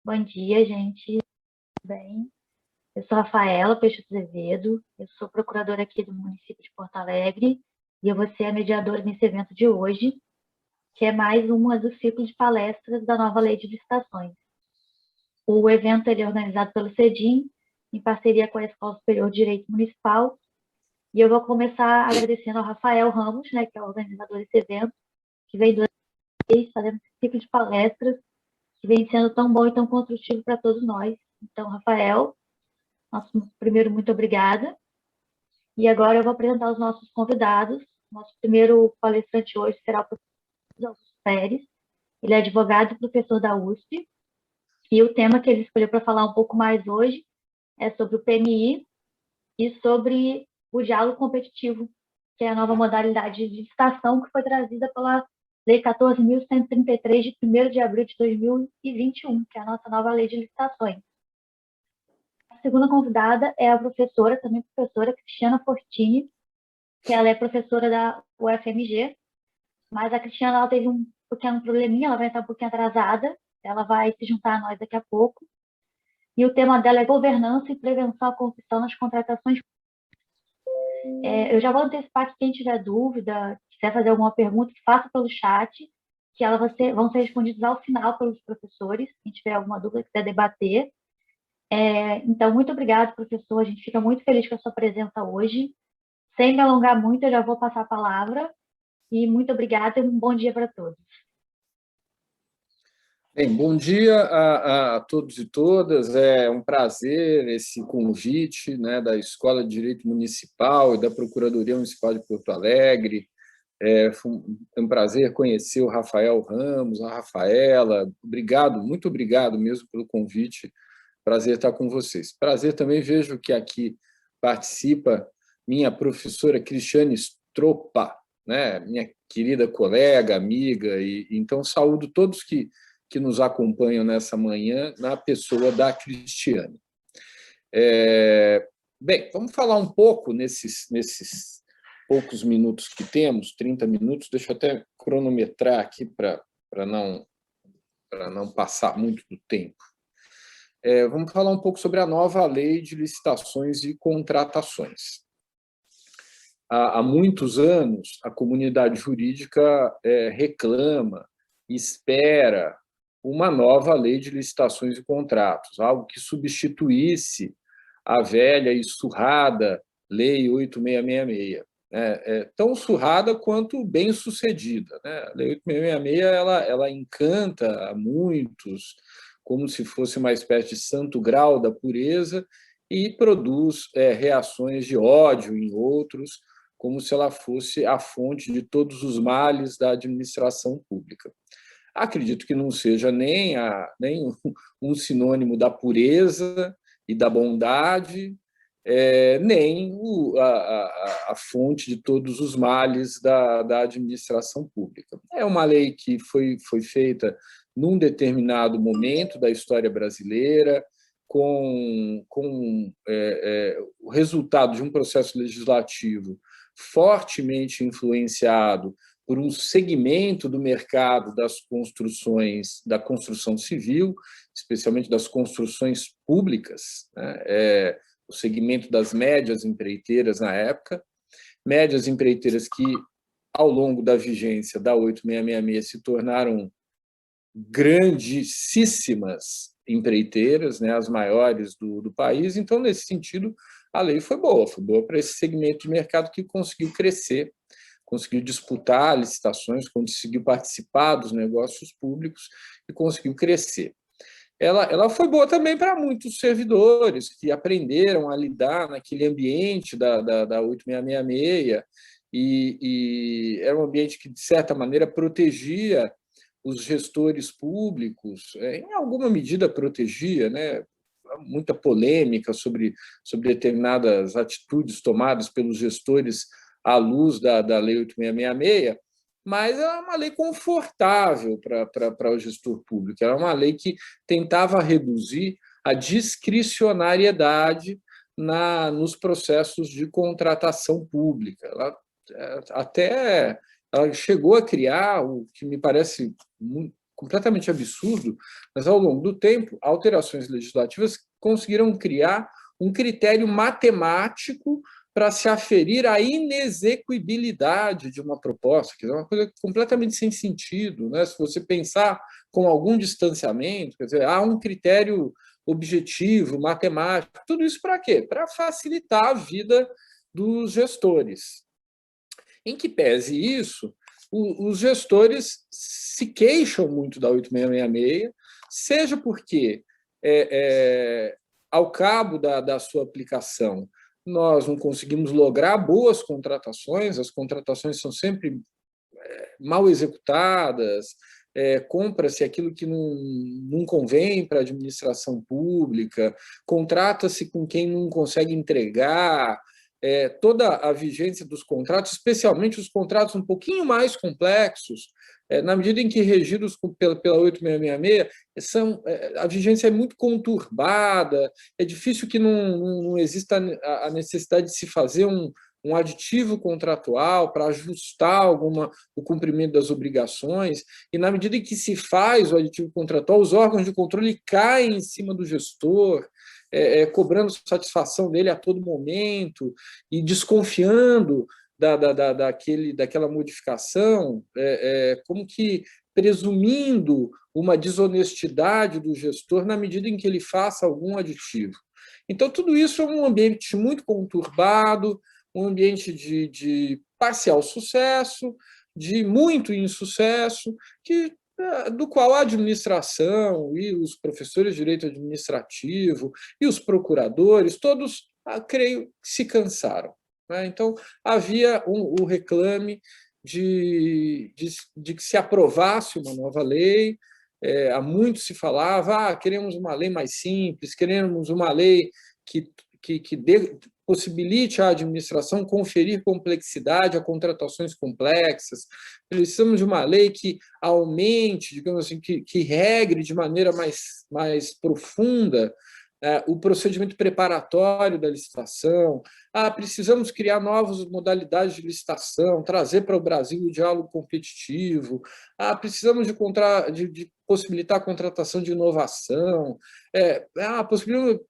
Bom dia, gente. Tudo bem? Eu sou Rafaela Peixoto Azevedo, eu sou procuradora aqui do município de Porto Alegre e eu vou ser a mediadora nesse evento de hoje, que é mais uma do ciclo de palestras da nova Lei de Licitações. O evento ele é organizado pelo CEDIM, em parceria com a Escola Superior de Direito Municipal, e eu vou começar agradecendo ao Rafael Ramos, né, que é o organizador desse evento, que vem durante fazendo esse ciclo de palestras, que vem sendo tão bom e tão construtivo para todos nós. Então, Rafael, nosso primeiro muito obrigada. E agora eu vou apresentar os nossos convidados. Nosso primeiro palestrante hoje será o professor Augusto Pérez. Ele é advogado e professor da USP. E o tema que ele escolheu para falar um pouco mais hoje é sobre o PMI e sobre o diálogo competitivo, que é a nova modalidade de licitação que foi trazida pela Lei 14.133, de 1º de abril de 2021, que é a nossa nova lei de licitações. A segunda convidada é a professora, também professora, Cristiana Fortini, que ela é professora da UFMG, mas a Cristiana ela teve um pequeno probleminha, ela vai estar um pouquinho atrasada, ela vai se juntar a nós daqui a pouco. E o tema dela é governança e prevenção à corrupção nas contratações. Eu já vou antecipar que quem tiver dúvida, quiser fazer alguma pergunta, que faça pelo chat, que elas vão ser respondidas ao final pelos professores, quem tiver alguma dúvida, quiser debater. Então, muito obrigada, professor, a gente fica muito feliz com a sua presença hoje. Sem me alongar muito, eu já vou passar a palavra. E muito obrigada e um bom dia para todos. Bem, bom dia a todos e todas. É um prazer esse convite, né, da Escola de Direito Municipal e da Procuradoria Municipal de Porto Alegre. Foi um prazer conhecer o Rafael Ramos, a Rafaela. Obrigado, muito obrigado mesmo pelo convite. Prazer estar com vocês. Prazer também vejo que aqui participa minha professora Cristiane Stroppa, né, minha querida colega, amiga, e então saúdo todos que nos acompanham nessa manhã, na pessoa da Cristiane. Bem, vamos falar um pouco nesses poucos minutos que temos, 30 minutos, deixa eu até cronometrar aqui para não passar muito do tempo. Vamos falar um pouco sobre a nova lei de licitações e contratações. Há muitos anos, a comunidade jurídica reclama, espera uma nova lei de licitações e contratos, algo que substituísse a velha e surrada Lei 8666. Tão surrada quanto bem-sucedida. A Lei 8666 ela encanta a muitos, como se fosse uma espécie de santo grau da pureza, e produz reações de ódio em outros, como se ela fosse a fonte de todos os males da administração pública. Acredito que não seja nem um sinônimo da pureza e da bondade, nem a fonte de todos os males da administração pública. É uma lei que foi feita num determinado momento da história brasileira, com o resultado de um processo legislativo fortemente influenciado por um segmento do mercado das construções, da construção civil, especialmente das construções públicas, o segmento das médias empreiteiras na época, médias empreiteiras que, ao longo da vigência da 8666, se tornaram grandíssimas empreiteiras, as maiores do país. Então, nesse sentido, a lei foi boa para esse segmento de mercado que conseguiu crescer, conseguiu disputar licitações, conseguiu participar dos negócios públicos e conseguiu crescer. Ela foi boa também para muitos servidores que aprenderam a lidar naquele ambiente da 8666, e era um ambiente que, de certa maneira, protegia os gestores públicos, em alguma medida protegia, muita polêmica sobre determinadas atitudes tomadas pelos gestores à luz da Lei 8666, mas é uma lei confortável para o gestor público. Era uma lei que tentava reduzir a discricionariedade nos processos de contratação pública. Ela chegou a criar o que me parece completamente absurdo, mas ao longo do tempo, alterações legislativas conseguiram criar um critério matemático para se aferir à inexequibilidade de uma proposta, que é uma coisa completamente sem sentido, né? Se você pensar com algum distanciamento, quer dizer, há um critério objetivo, matemático, tudo isso para quê? Para facilitar a vida dos gestores. Em que pese isso, os gestores se queixam muito da 8666, seja porque, ao cabo da sua aplicação, nós não conseguimos lograr boas contratações, as contratações são sempre mal executadas, compra-se aquilo que não convém para a administração pública, contrata-se com quem não consegue entregar, toda a vigência dos contratos, especialmente os contratos um pouquinho mais complexos, na medida em que regidos pela 8666, a vigência é muito conturbada, é difícil que não exista a necessidade de se fazer um aditivo contratual para ajustar o cumprimento das obrigações, e na medida em que se faz o aditivo contratual, os órgãos de controle caem em cima do gestor, cobrando satisfação dele a todo momento e desconfiando daquela modificação, como que presumindo uma desonestidade do gestor na medida em que ele faça algum aditivo. Então, tudo isso é um ambiente muito conturbado, um ambiente de parcial sucesso, de muito insucesso, do qual a administração e os professores de direito administrativo e os procuradores, todos, creio, se cansaram. Então, havia o reclame de que se aprovasse uma nova lei. Há muito se falava, queremos uma lei mais simples, queremos uma lei que possibilite à administração conferir complexidade a contratações complexas. Precisamos de uma lei que aumente, digamos assim, que regre de maneira mais profunda o procedimento preparatório da licitação. Precisamos criar novas modalidades de licitação, trazer para o Brasil o diálogo competitivo. Precisamos de possibilitar a contratação de inovação.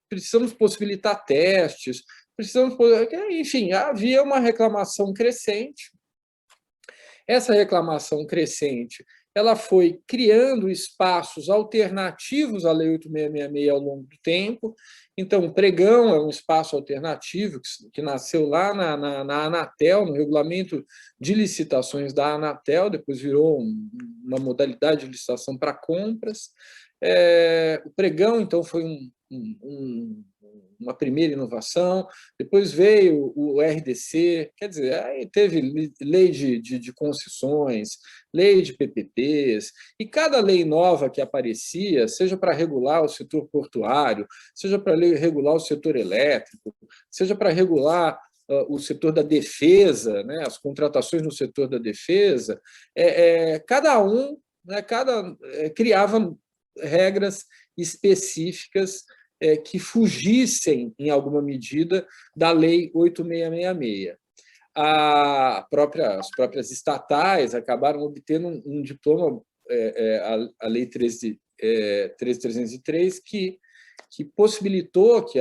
Precisamos possibilitar testes. Enfim, havia uma reclamação crescente. Essa reclamação crescente ela foi criando espaços alternativos à Lei 8666 ao longo do tempo. Então, o pregão é um espaço alternativo que nasceu lá na Anatel, no regulamento de licitações da Anatel, depois virou uma modalidade de licitação para compras. O pregão, então, foi uma primeira inovação, depois veio o RDC, quer dizer, aí teve lei de concessões, lei de PPPs, e cada lei nova que aparecia, seja para regular o setor portuário, seja para regular o setor elétrico, seja para regular o setor da defesa, né, as contratações no setor da defesa, cada um criava regras específicas que fugissem, em alguma medida, da Lei 8666. As próprias estatais acabaram obtendo um diploma, a Lei 13.303, que possibilitou que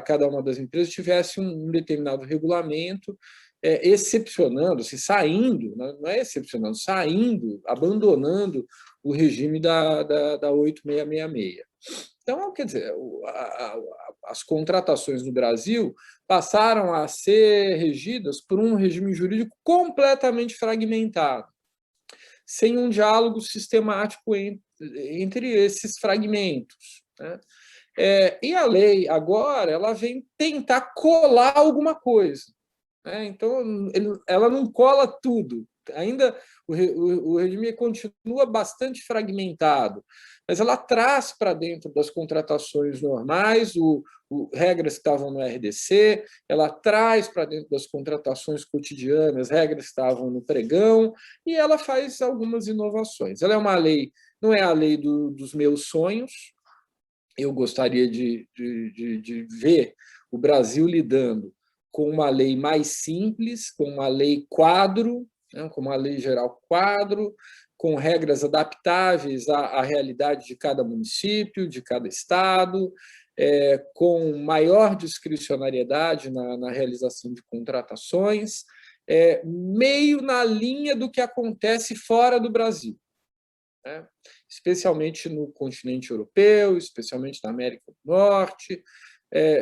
cada uma das empresas tivesse um determinado regulamento, excepcionando-se, saindo, não é excepcionando, saindo, abandonando o regime da 8666. Então, quer dizer, as contratações no Brasil passaram a ser regidas por um regime jurídico completamente fragmentado, sem um diálogo sistemático entre esses fragmentos, né? E a lei, agora, ela vem tentar colar alguma coisa, né? Então, ela não cola tudo. Ainda o regime continua bastante fragmentado, mas ela traz para dentro das contratações normais regras que estavam no RDC, ela traz para dentro das contratações cotidianas regras que estavam no pregão, e ela faz algumas inovações. Ela é uma lei, não é a lei dos meus sonhos. Eu gostaria de ver o Brasil lidando com uma lei mais simples, com uma lei quadro, com uma lei geral quadro, com regras adaptáveis à realidade de cada município, de cada estado, com maior discricionariedade na realização de contratações, meio na linha do que acontece fora do Brasil, né? Especialmente no continente europeu, especialmente na América do Norte,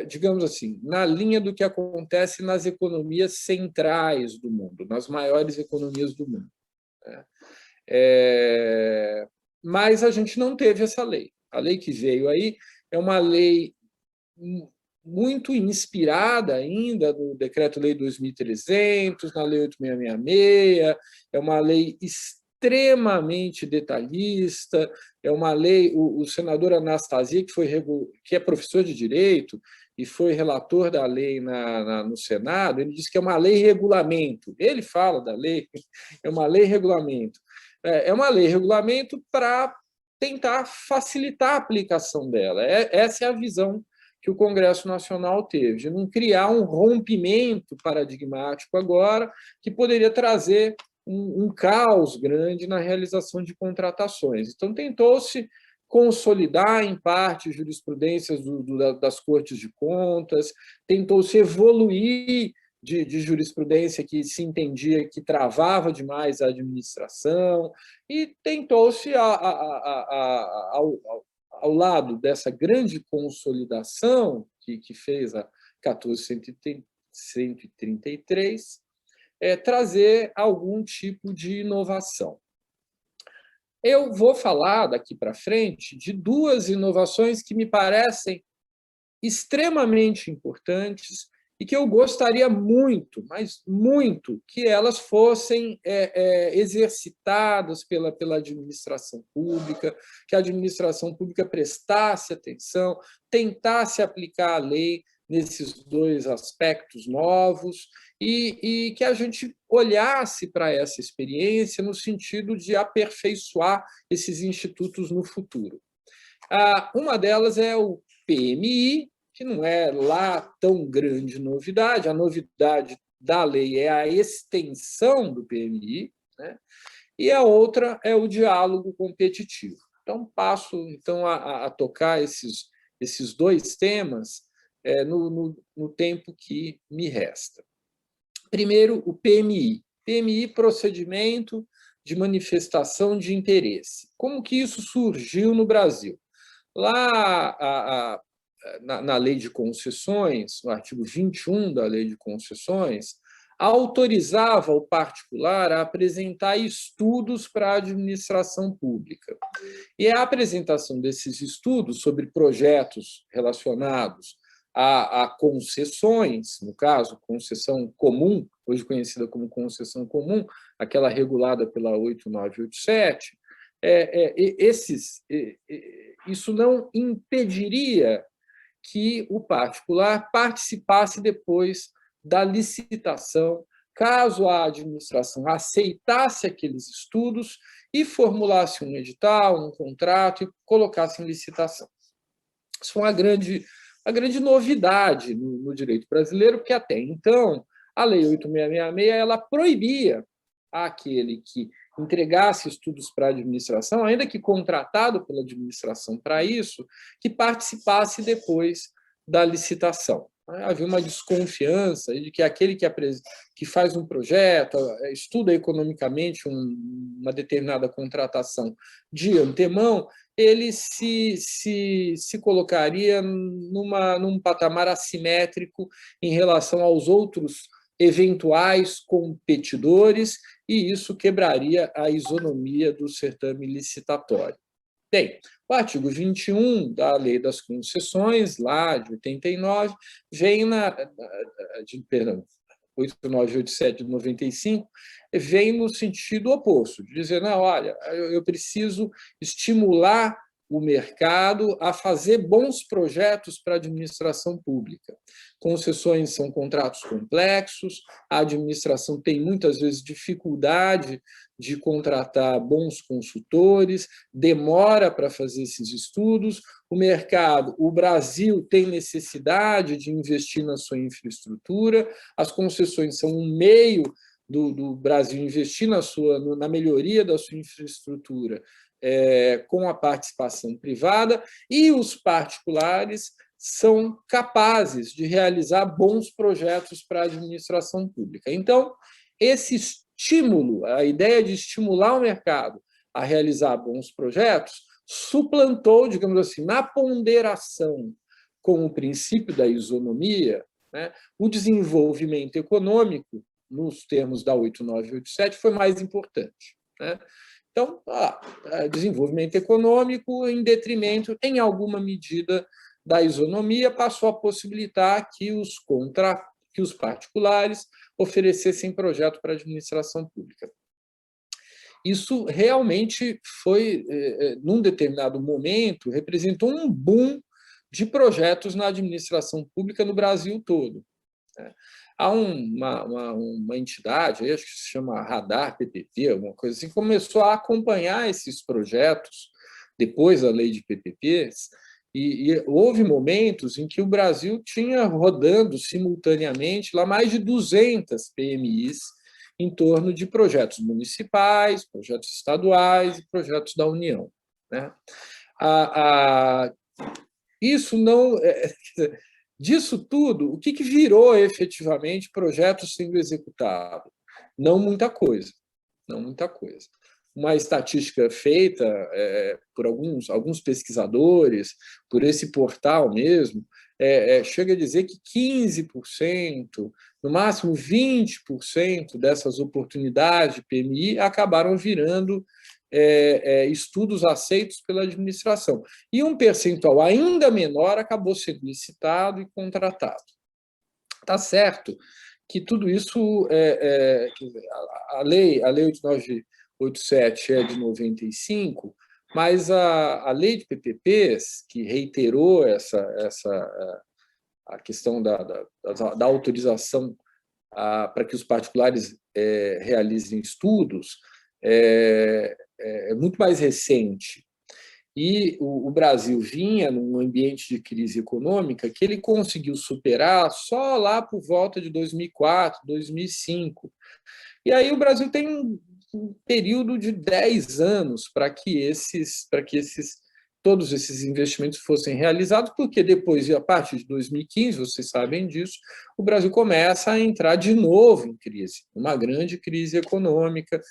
digamos assim, na linha do que acontece nas economias centrais do mundo, nas maiores economias do mundo, né? Mas a gente não teve essa lei. A lei que veio aí é uma lei muito inspirada ainda no Decreto-Lei 2300, na Lei 8666, é uma lei extremamente detalhista, é uma lei... O senador Anastasia, que é professor de Direito e foi relator da lei no Senado, ele disse que é uma lei-regulamento. Ele fala da lei, é uma lei-regulamento. É uma lei-regulamento para tentar facilitar a aplicação dela. Essa é a visão que o Congresso Nacional teve, de não criar um rompimento paradigmático agora, que poderia trazer um caos grande na realização de contratações. Então, tentou-se consolidar, em parte, jurisprudências das Cortes de Contas, tentou-se evoluir de jurisprudência que se entendia que travava demais a administração, e tentou-se, ao lado dessa grande consolidação que fez a 14.133, trazer algum tipo de inovação. Eu vou falar daqui para frente de duas inovações que me parecem extremamente importantes e que eu gostaria muito, mas muito, que elas fossem exercitadas pela administração pública, que a administração pública prestasse atenção, tentasse aplicar a lei nesses dois aspectos novos e que a gente olhasse para essa experiência no sentido de aperfeiçoar esses institutos no futuro. Uma delas é o PMI, que não é lá tão grande novidade. A novidade da lei é a extensão do PMI, né? E a outra é o diálogo competitivo. Então, passo a tocar esses dois temas no tempo que me resta. Primeiro, o PMI. PMI, procedimento de manifestação de interesse. Como que isso surgiu no Brasil? Lá, na Lei de Concessões, no artigo 21 da Lei de Concessões, autorizava o particular a apresentar estudos para a administração pública. E a apresentação desses estudos sobre projetos relacionados a concessões, no caso, concessão comum, hoje conhecida como concessão comum, aquela regulada pela 8987, isso não impediria que o particular participasse depois da licitação, caso a administração aceitasse aqueles estudos e formulasse um edital, um contrato e colocasse em licitação. Isso foi uma grande novidade no direito brasileiro, porque até então a Lei 8666 ela proibia àquele que entregasse estudos para a administração, ainda que contratado pela administração para isso, que participasse depois da licitação. Havia uma desconfiança de que aquele que faz um projeto, estuda economicamente uma determinada contratação de antemão, ele se colocaria num patamar assimétrico em relação aos outros eventuais competidores, e isso quebraria a isonomia do certame licitatório. Bem, o artigo 21 da Lei das Concessões, lá de 89, vem 8987 de 95, vem no sentido oposto, de dizer, não, olha, eu preciso estimular o mercado a fazer bons projetos para a administração pública. Concessões são contratos complexos, a administração tem muitas vezes dificuldade de contratar bons consultores, demora para fazer esses estudos, o Brasil tem necessidade de investir na sua infraestrutura, as concessões são um meio do Brasil investir na melhoria da sua infraestrutura com a participação privada, e os particulares são capazes de realizar bons projetos para a administração pública. Então, esse estímulo, a ideia de estimular o mercado a realizar bons projetos, suplantou, digamos assim, na ponderação com o princípio da isonomia, né, o desenvolvimento econômico, nos termos da 8987, foi mais importante, né? Então, desenvolvimento econômico em detrimento, em alguma medida, da isonomia, passou a possibilitar que os particulares oferecessem projeto para a administração pública. Isso realmente foi, num determinado momento, representou um boom de projetos na administração pública no Brasil todo. Há uma entidade, acho que se chama Radar PPP, alguma coisa assim, começou a acompanhar esses projetos depois da lei de PPPs, e houve momentos em que o Brasil tinha rodando simultaneamente lá mais de 200 PMIs em torno de projetos municipais, projetos estaduais e projetos da União, né? Isso não... Disso tudo, o que virou efetivamente projetos sendo executados? Não muita coisa, não muita coisa. Uma estatística feita por alguns pesquisadores, por esse portal mesmo, chega a dizer que 15%, no máximo 20% dessas oportunidades de PMI acabaram virando estudos aceitos pela administração. E um percentual ainda menor acabou sendo licitado e contratado. Está certo que tudo isso... a lei 8987 é de 95, mas a lei de PPPs, que reiterou a questão da autorização para que os particulares realizem estudos, é muito mais recente. E o Brasil vinha num ambiente de crise econômica que ele conseguiu superar só lá por volta de 2004, 2005. E aí o Brasil tem um período de 10 anos para que todos esses investimentos fossem realizados, porque depois, a partir de 2015, vocês sabem disso, o Brasil começa a entrar de novo em crise, uma grande crise econômica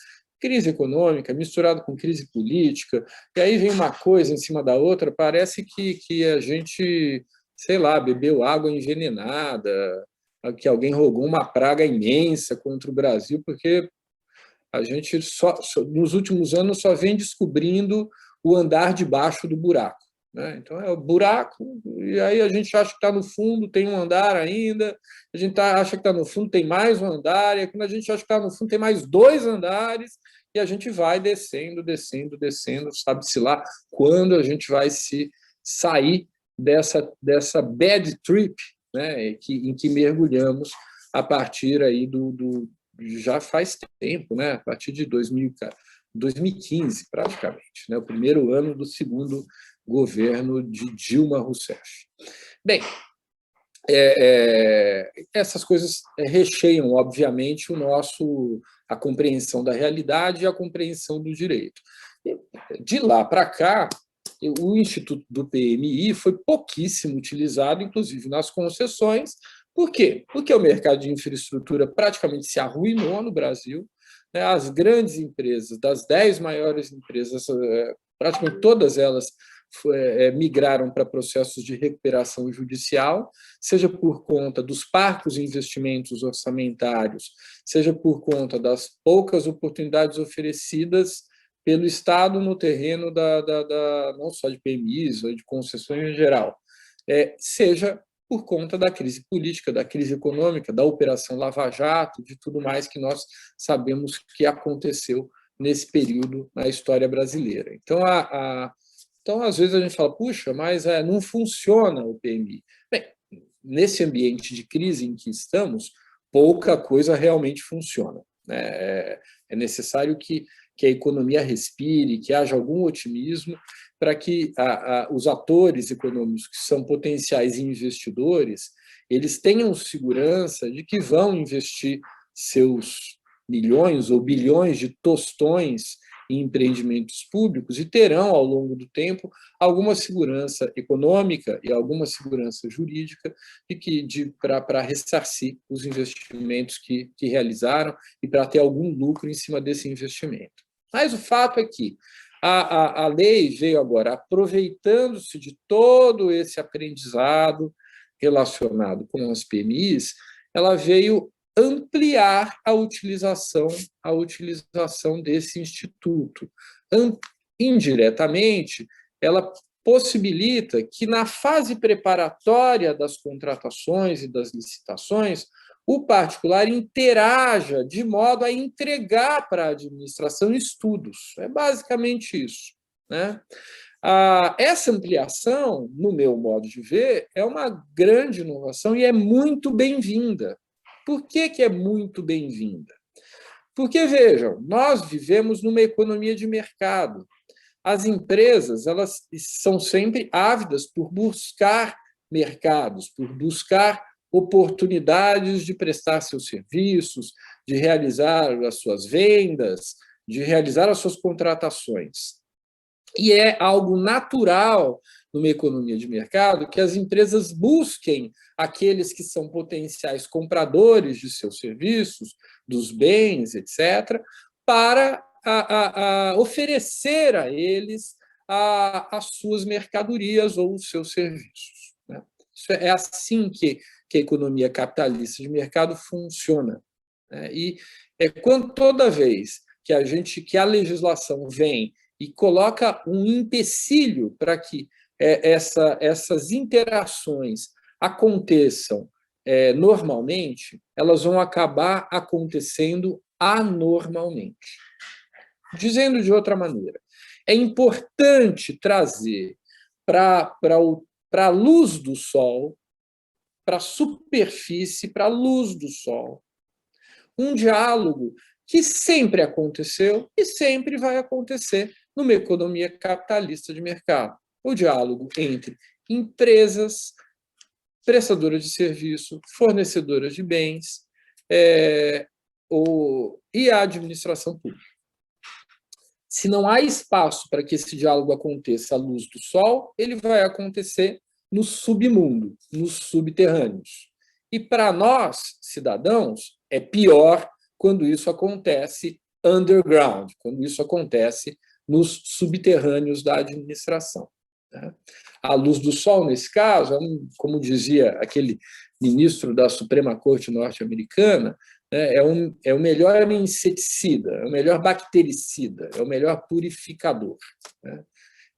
misturada com crise política, e aí vem uma coisa em cima da outra, parece que a gente, sei lá, bebeu água envenenada, que alguém rogou uma praga imensa contra o Brasil, porque a gente nos últimos anos só vem descobrindo o andar debaixo do buraco, né? Então, é o buraco, e aí a gente acha que está no fundo, tem um andar ainda, a gente acha que está no fundo, tem mais um andar, e quando a gente acha que está no fundo, tem mais 2 andares, e a gente vai descendo, sabe-se lá quando a gente vai sair dessa bad trip, né, em que mergulhamos a partir aí já faz tempo, né, a partir de 2015, praticamente, né, o primeiro ano do segundo governo de Dilma Rousseff. Bem, essas coisas recheiam, obviamente, a compreensão da realidade e a compreensão do direito. De lá para cá, o Instituto do PMI foi pouquíssimo utilizado, inclusive nas concessões. Por quê? Porque o mercado de infraestrutura praticamente se arruinou no Brasil. As grandes empresas, das 10 maiores empresas, praticamente todas elas migraram para processos de recuperação judicial, seja por conta dos parcos investimentos orçamentários, seja por conta das poucas oportunidades oferecidas pelo Estado no terreno não só de PMIs, ou de concessões em geral, seja por conta da crise política, da crise econômica, da Operação Lava Jato, de tudo mais que nós sabemos que aconteceu nesse período na história brasileira. Então, às vezes a gente fala, puxa, mas não funciona o PMI. Bem, nesse ambiente de crise em que estamos, pouca coisa realmente funciona, né? É necessário que a economia respire, que haja algum otimismo para que os atores econômicos que são potenciais investidores, eles tenham segurança de que vão investir seus milhões ou bilhões de tostões em empreendimentos públicos e terão, ao longo do tempo, alguma segurança econômica e alguma segurança jurídica para ressarcir os investimentos que realizaram e para ter algum lucro em cima desse investimento. Mas o fato é que a lei veio agora aproveitando-se de todo esse aprendizado relacionado com as PMIs, ela veio ampliar a utilização desse instituto. Indiretamente, ela possibilita que, na fase preparatória das contratações e das licitações, o particular interaja de modo a entregar para a administração estudos. É basicamente isso, né? Essa ampliação, no meu modo de ver, é uma grande inovação e é muito bem-vinda. Por que é muito bem-vinda? Porque, vejam, nós vivemos numa economia de mercado. As empresas, elas são sempre ávidas por buscar mercados, por buscar oportunidades de prestar seus serviços, de realizar as suas vendas, de realizar as suas contratações. E é algo natural numa economia de mercado que as empresas busquem aqueles que são potenciais compradores de seus serviços, dos bens, etc., para oferecer a eles as suas mercadorias ou os seus serviços. Né? Isso é assim que a economia capitalista de mercado funciona. Né? E toda vez que a legislação vem e coloca um empecilho para que essas interações aconteçam normalmente, elas vão acabar acontecendo anormalmente. Dizendo de outra maneira, é importante trazer para a luz do sol, para a superfície, para a luz do sol, um diálogo que sempre aconteceu e sempre vai acontecer numa economia capitalista de mercado. O diálogo entre empresas, prestadoras de serviço, fornecedoras de bens e a administração pública. Se não há espaço para que esse diálogo aconteça à luz do sol, ele vai acontecer no submundo, nos subterrâneos. E para nós, cidadãos, é pior quando isso acontece underground, quando isso acontece nos subterrâneos da administração. A luz do sol, nesse caso, como dizia aquele ministro da Suprema Corte norte-americana, é o melhor inseticida, é o melhor bactericida, é o melhor purificador.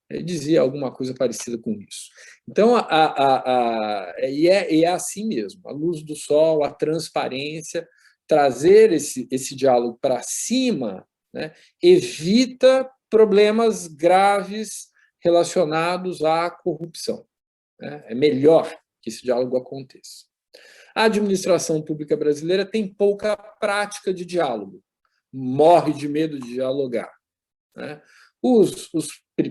Ele dizia alguma coisa parecida com isso. Então, é assim mesmo, a luz do sol, a transparência, trazer esse diálogo para cima, né, evita problemas graves relacionados à corrupção. Né? É melhor que esse diálogo aconteça. A administração pública brasileira tem pouca prática de diálogo, morre de medo de dialogar. Né? Os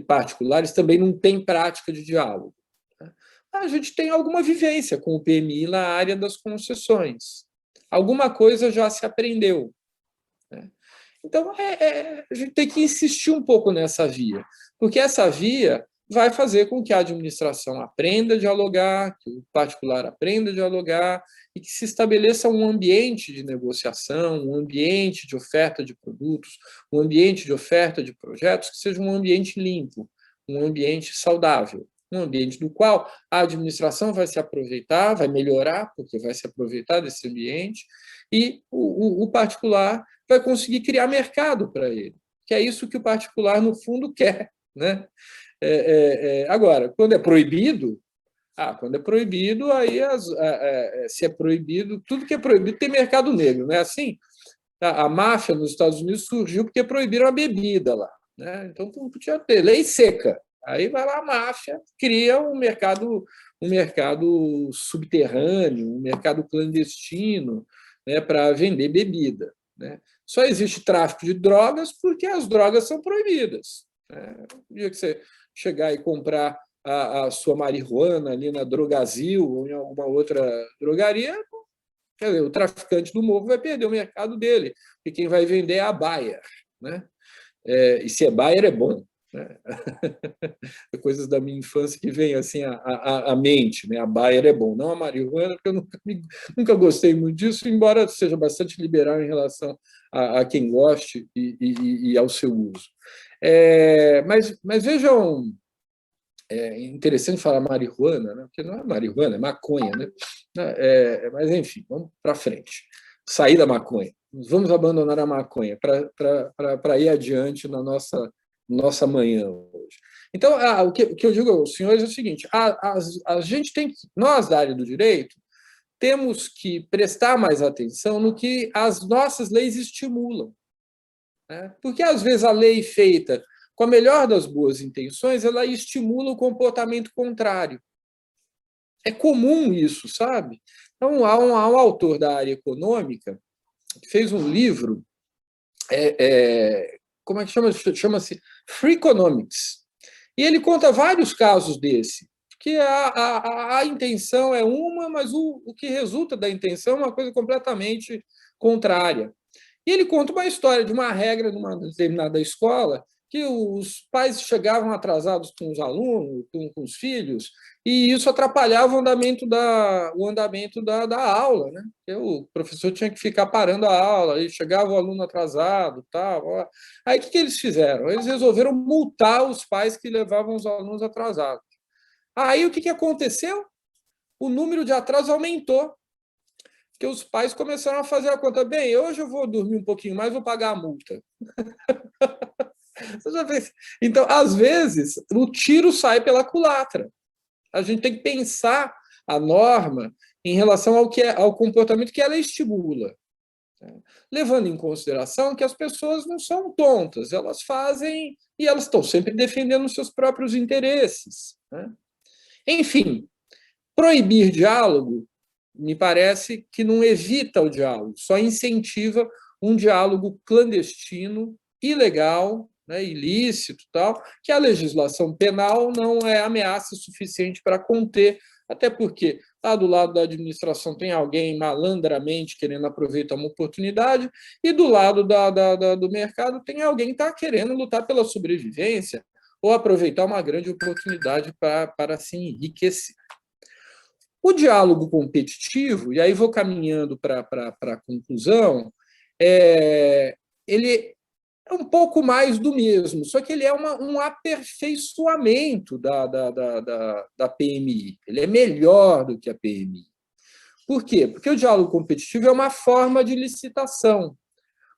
particulares também não têm prática de diálogo. Né? A gente tem alguma vivência com o PMI na área das concessões. Alguma coisa já se aprendeu. Né? Então, a gente tem que insistir um pouco nessa via, porque essa via vai fazer com que a administração aprenda a dialogar, que o particular aprenda a dialogar e que se estabeleça um ambiente de negociação, um ambiente de oferta de produtos, um ambiente de oferta de projetos que seja um ambiente limpo, um ambiente saudável, um ambiente do qual a administração vai se aproveitar, vai melhorar, porque vai se aproveitar desse ambiente, e o particular vai conseguir criar mercado para ele, que é isso que o particular, no fundo, quer. Né? Agora, quando é proibido, aí se é proibido, tudo que é proibido tem mercado negro, não é assim? A máfia nos Estados Unidos surgiu porque proibiram a bebida lá. Né? Então, não podia ter lei seca. Aí vai lá a máfia, cria um mercado subterrâneo, um mercado clandestino, né, para vender bebida. Né? Só existe tráfico de drogas porque as drogas são proibidas. Né? No dia que você chegar e comprar a sua marihuana ali na Drogazil ou em alguma outra drogaria, Quer dizer, o traficante do morro vai perder o mercado dele, e quem vai vender é a Bayer, né? E se é Bayer, é bom. Né? Coisas da minha infância que vêm assim à mente, né? A Bayer é bom, não a marihuana, porque eu nunca gostei muito disso, embora seja bastante liberal em relação a quem goste e ao seu uso. Mas vejam, é interessante falar marihuana, né? Porque não é marihuana, é maconha, né? Mas enfim, vamos para frente. Sair da maconha. Vamos abandonar a maconha para ir adiante na nossa manhã hoje. Então, o que eu digo aos senhores é o seguinte: a gente tem que, nós da área do direito, temos que prestar mais atenção no que as nossas leis estimulam. Né? Porque, às vezes, a lei feita com a melhor das boas intenções, ela estimula o comportamento contrário. É comum isso, sabe? Então, há um autor da área econômica que fez um livro, como é que chama? Chama-se Free Economics. E ele conta vários casos desse, que a intenção é uma, mas o que resulta da intenção é uma coisa completamente contrária. E ele conta uma história de uma regra numa determinada escola, que os pais chegavam atrasados com os alunos, com os filhos, e isso atrapalhava o andamento da aula. Né? O professor tinha que ficar parando a aula, e chegava o aluno atrasado. Tal. Aí o que eles fizeram? Eles resolveram multar os pais que levavam os alunos atrasados. Aí o que aconteceu? O número de atrasos aumentou, porque os pais começaram a fazer a conta. Bem, hoje eu vou dormir um pouquinho mais, vou pagar a multa. Você já fez? Então, às vezes, o tiro sai pela culatra. A gente tem que pensar a norma em relação ao comportamento que ela estimula, né? Levando em consideração que as pessoas não são tontas, elas fazem e elas estão sempre defendendo os seus próprios interesses. Né? Enfim, proibir diálogo me parece que não evita o diálogo, só incentiva um diálogo clandestino, ilegal, né, ilícito, tal, que a legislação penal não é ameaça suficiente para conter, até porque lá do lado da administração tem alguém malandramente querendo aproveitar uma oportunidade, e do lado do mercado tem alguém que está querendo lutar pela sobrevivência ou aproveitar uma grande oportunidade para se enriquecer. O diálogo competitivo, e aí vou caminhando para a conclusão, ele é um pouco mais do mesmo, só que ele é um aperfeiçoamento da PMI. Ele é melhor do que a PMI. Por quê? Porque o diálogo competitivo é uma forma de licitação.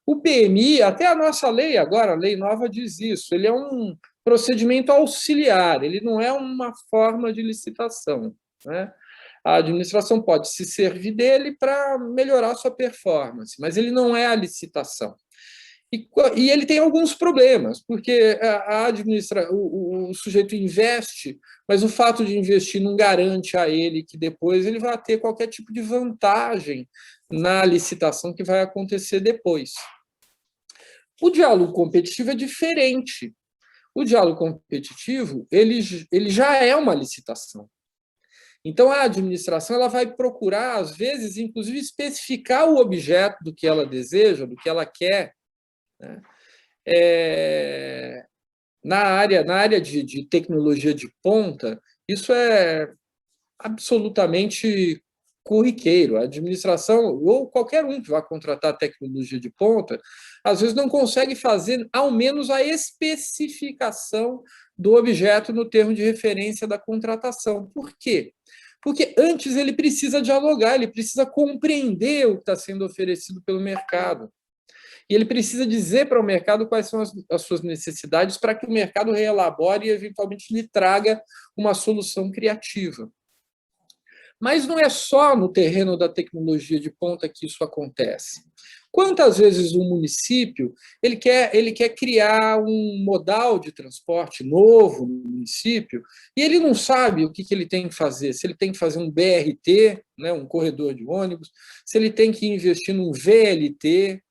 O PMI, até a nossa lei agora, a lei nova diz isso, ele é um procedimento auxiliar, ele não é uma forma de licitação, né? A administração pode se servir dele para melhorar sua performance, mas ele não é a licitação. E ele tem alguns problemas, porque o sujeito investe, mas o fato de investir não garante a ele que depois ele vai ter qualquer tipo de vantagem na licitação que vai acontecer depois. O diálogo competitivo é diferente. O diálogo competitivo ele já é uma licitação. Então, a administração ela vai procurar, às vezes, inclusive, especificar o objeto do que ela deseja, do que ela quer, né? Na área de tecnologia de ponta, isso é absolutamente corriqueiro. A administração, ou qualquer um que vá contratar tecnologia de ponta, às vezes não consegue fazer, ao menos, a especificação do objeto no termo de referência da contratação. Por quê? Porque antes ele precisa dialogar, ele precisa compreender o que está sendo oferecido pelo mercado. E ele precisa dizer para o mercado quais são as suas necessidades para que o mercado reelabore e, eventualmente, lhe traga uma solução criativa. Mas não é só no terreno da tecnologia de ponta que isso acontece. Quantas vezes um município ele quer criar um modal de transporte novo no município e ele não sabe o que ele tem que fazer, se ele tem que fazer um BRT, né, um corredor de ônibus, se ele tem que investir num VLT,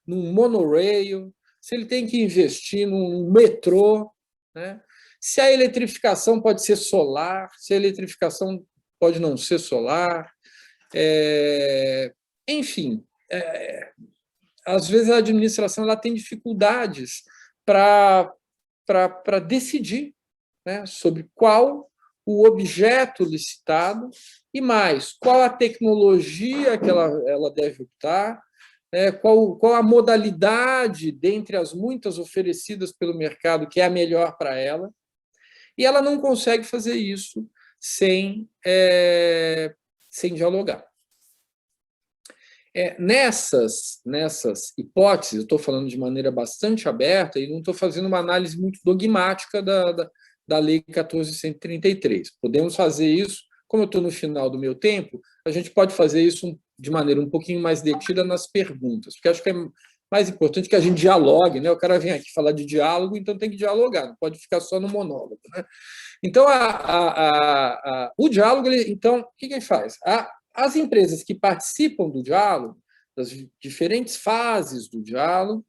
num monorail, se ele tem que investir num metrô, né? Se a eletrificação pode ser solar, se a eletrificação pode não ser solar. enfim, às vezes a administração ela tem dificuldades para decidir, né, sobre qual o objeto licitado e mais, qual a tecnologia que ela deve optar, qual a modalidade dentre as muitas oferecidas pelo mercado que é a melhor para ela, e ela não consegue fazer isso sem dialogar. Nessas hipóteses, eu estou falando de maneira bastante aberta e não estou fazendo uma análise muito dogmática da Lei 14.133. Podemos fazer isso, como eu estou no final do meu tempo, a gente pode fazer isso de maneira um pouquinho mais detida nas perguntas, porque acho que é mais importante que a gente dialogue, né? O cara vem aqui falar de diálogo, então tem que dialogar, não pode ficar só no monólogo, né? Então, o diálogo, então, o que ele faz? As empresas que participam do diálogo, das diferentes fases do diálogo,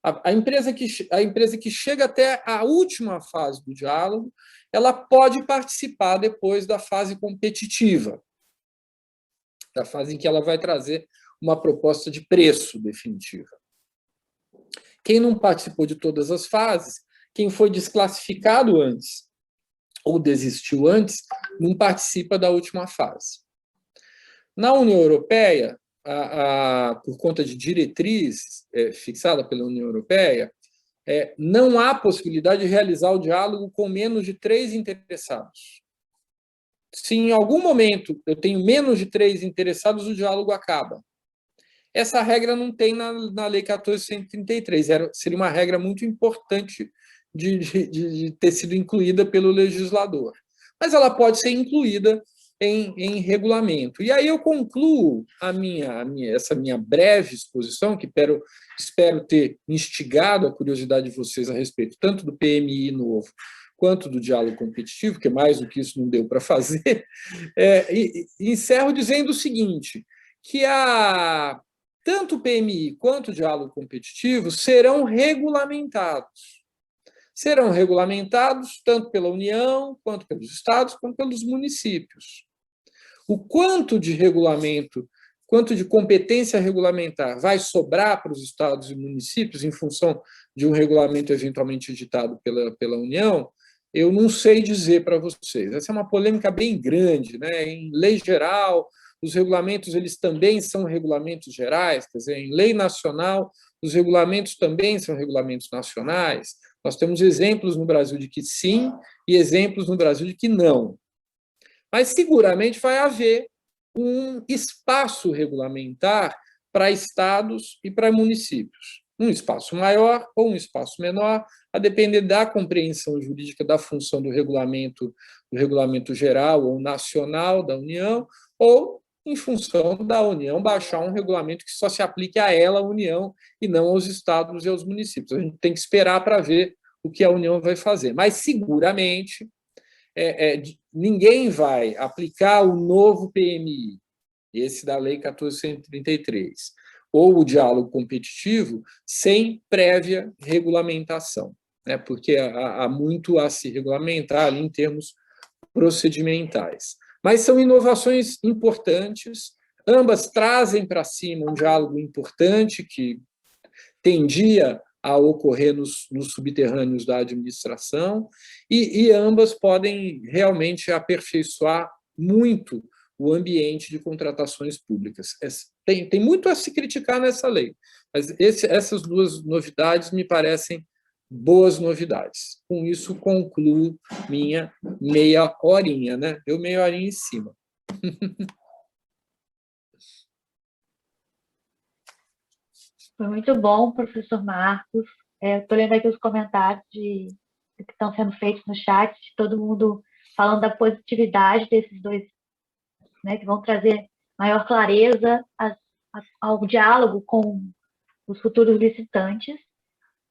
a empresa que chega até a última fase do diálogo, ela pode participar depois da fase competitiva, da fase em que ela vai trazer uma proposta de preço definitiva. Quem não participou de todas as fases, quem foi desclassificado antes ou desistiu antes, não participa da última fase. Na União Europeia, por conta de diretrizes fixada pela União Europeia, não há possibilidade de realizar o diálogo com menos de 3 interessados. Se em algum momento eu tenho menos de 3 interessados, o diálogo acaba. Essa regra não tem na Lei 14.133. Seria uma regra muito importante de ter sido incluída pelo legislador. Mas ela pode ser incluída em regulamento. E aí eu concluo essa minha breve exposição, que espero ter instigado a curiosidade de vocês a respeito tanto do PMI novo quanto do diálogo competitivo, que mais do que isso não deu para fazer, e encerro dizendo o seguinte, que tanto o PMI quanto o diálogo competitivo serão regulamentados. Serão regulamentados tanto pela União, quanto pelos estados, quanto pelos municípios. O quanto de regulamento, quanto de competência regulamentar vai sobrar para os estados e municípios em função de um regulamento eventualmente editado pela União, eu não sei dizer para vocês. Essa é uma polêmica bem grande, né? Em lei geral, os regulamentos eles também são regulamentos gerais, quer dizer, em lei nacional, os regulamentos também são regulamentos nacionais. Nós temos exemplos no Brasil de que sim e exemplos no Brasil de que não. Mas seguramente vai haver um espaço regulamentar para estados e para municípios. Um espaço maior ou um espaço menor, a depender da compreensão jurídica da função do regulamento geral ou nacional da União, ou em função da União baixar um regulamento que só se aplique a ela, a União, e não aos estados e aos municípios. A gente tem que esperar para ver o que a União vai fazer. Mas, seguramente, ninguém vai aplicar o novo PMI, esse da Lei 14.133, ou o diálogo competitivo, sem prévia regulamentação, né? Porque há muito a se regulamentar ali em termos procedimentais. Mas são inovações importantes, ambas trazem para cima um diálogo importante que tendia a ocorrer nos subterrâneos da administração, e ambas podem realmente aperfeiçoar muito o ambiente de contratações públicas. Tem muito a se criticar nessa lei, mas essas duas novidades me parecem boas novidades. Com isso, concluo minha meia horinha, né? Deu meia horinha em cima. Foi muito bom, professor Marcos. Estou lendo aqui os comentários que estão sendo feitos no chat, de todo mundo falando da positividade desses dois, né, que vão trazer maior clareza ao diálogo com os futuros licitantes.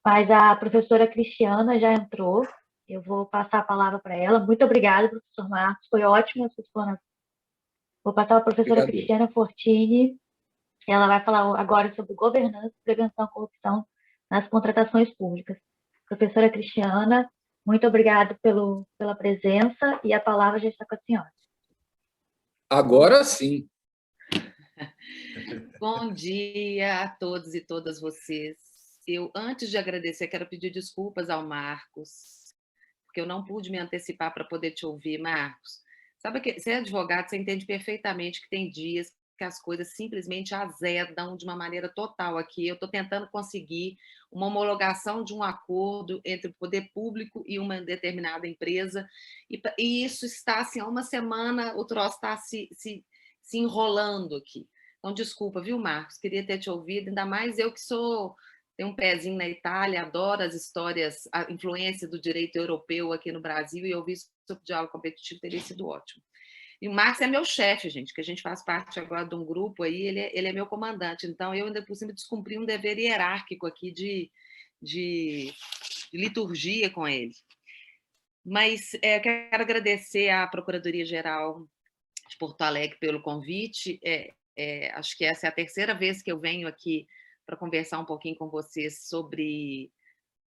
Mas a professora Cristiana já entrou, eu vou passar a palavra para ela. Muito obrigada, professor Marcos, foi ótima a sua explanação. Vou passar a professora Obrigado. Cristiana Fortini, ela vai falar agora sobre governança e prevenção à corrupção nas contratações públicas. Professora Cristiana, muito obrigada pela presença e a palavra já está com a senhora. Agora sim. Bom dia a todos e todas vocês. Eu, antes de agradecer, quero pedir desculpas ao Marcos, porque eu não pude me antecipar para poder te ouvir, Marcos. Sabe que você é advogado, você entende perfeitamente que tem dias que as coisas simplesmente azedam de uma maneira total aqui. Eu estou tentando conseguir uma homologação de um acordo entre o poder público e uma determinada empresa, e isso está assim, há uma semana o troço está se enrolando aqui. Então, desculpa, viu, Marcos? Queria ter te ouvido, ainda mais eu que tenho um pezinho na Itália, adoro as histórias, a influência do direito europeu aqui no Brasil, e ouvir sobre diálogo competitivo teria sido ótimo. E o Marcos é meu chefe, gente, que a gente faz parte agora de um grupo aí, ele é meu comandante, então eu ainda por cima descumpri um dever hierárquico aqui de liturgia com ele. Mas quero agradecer à Procuradoria-Geral de Porto Alegre pelo convite. Acho que essa é a terceira vez que eu venho aqui para conversar um pouquinho com vocês sobre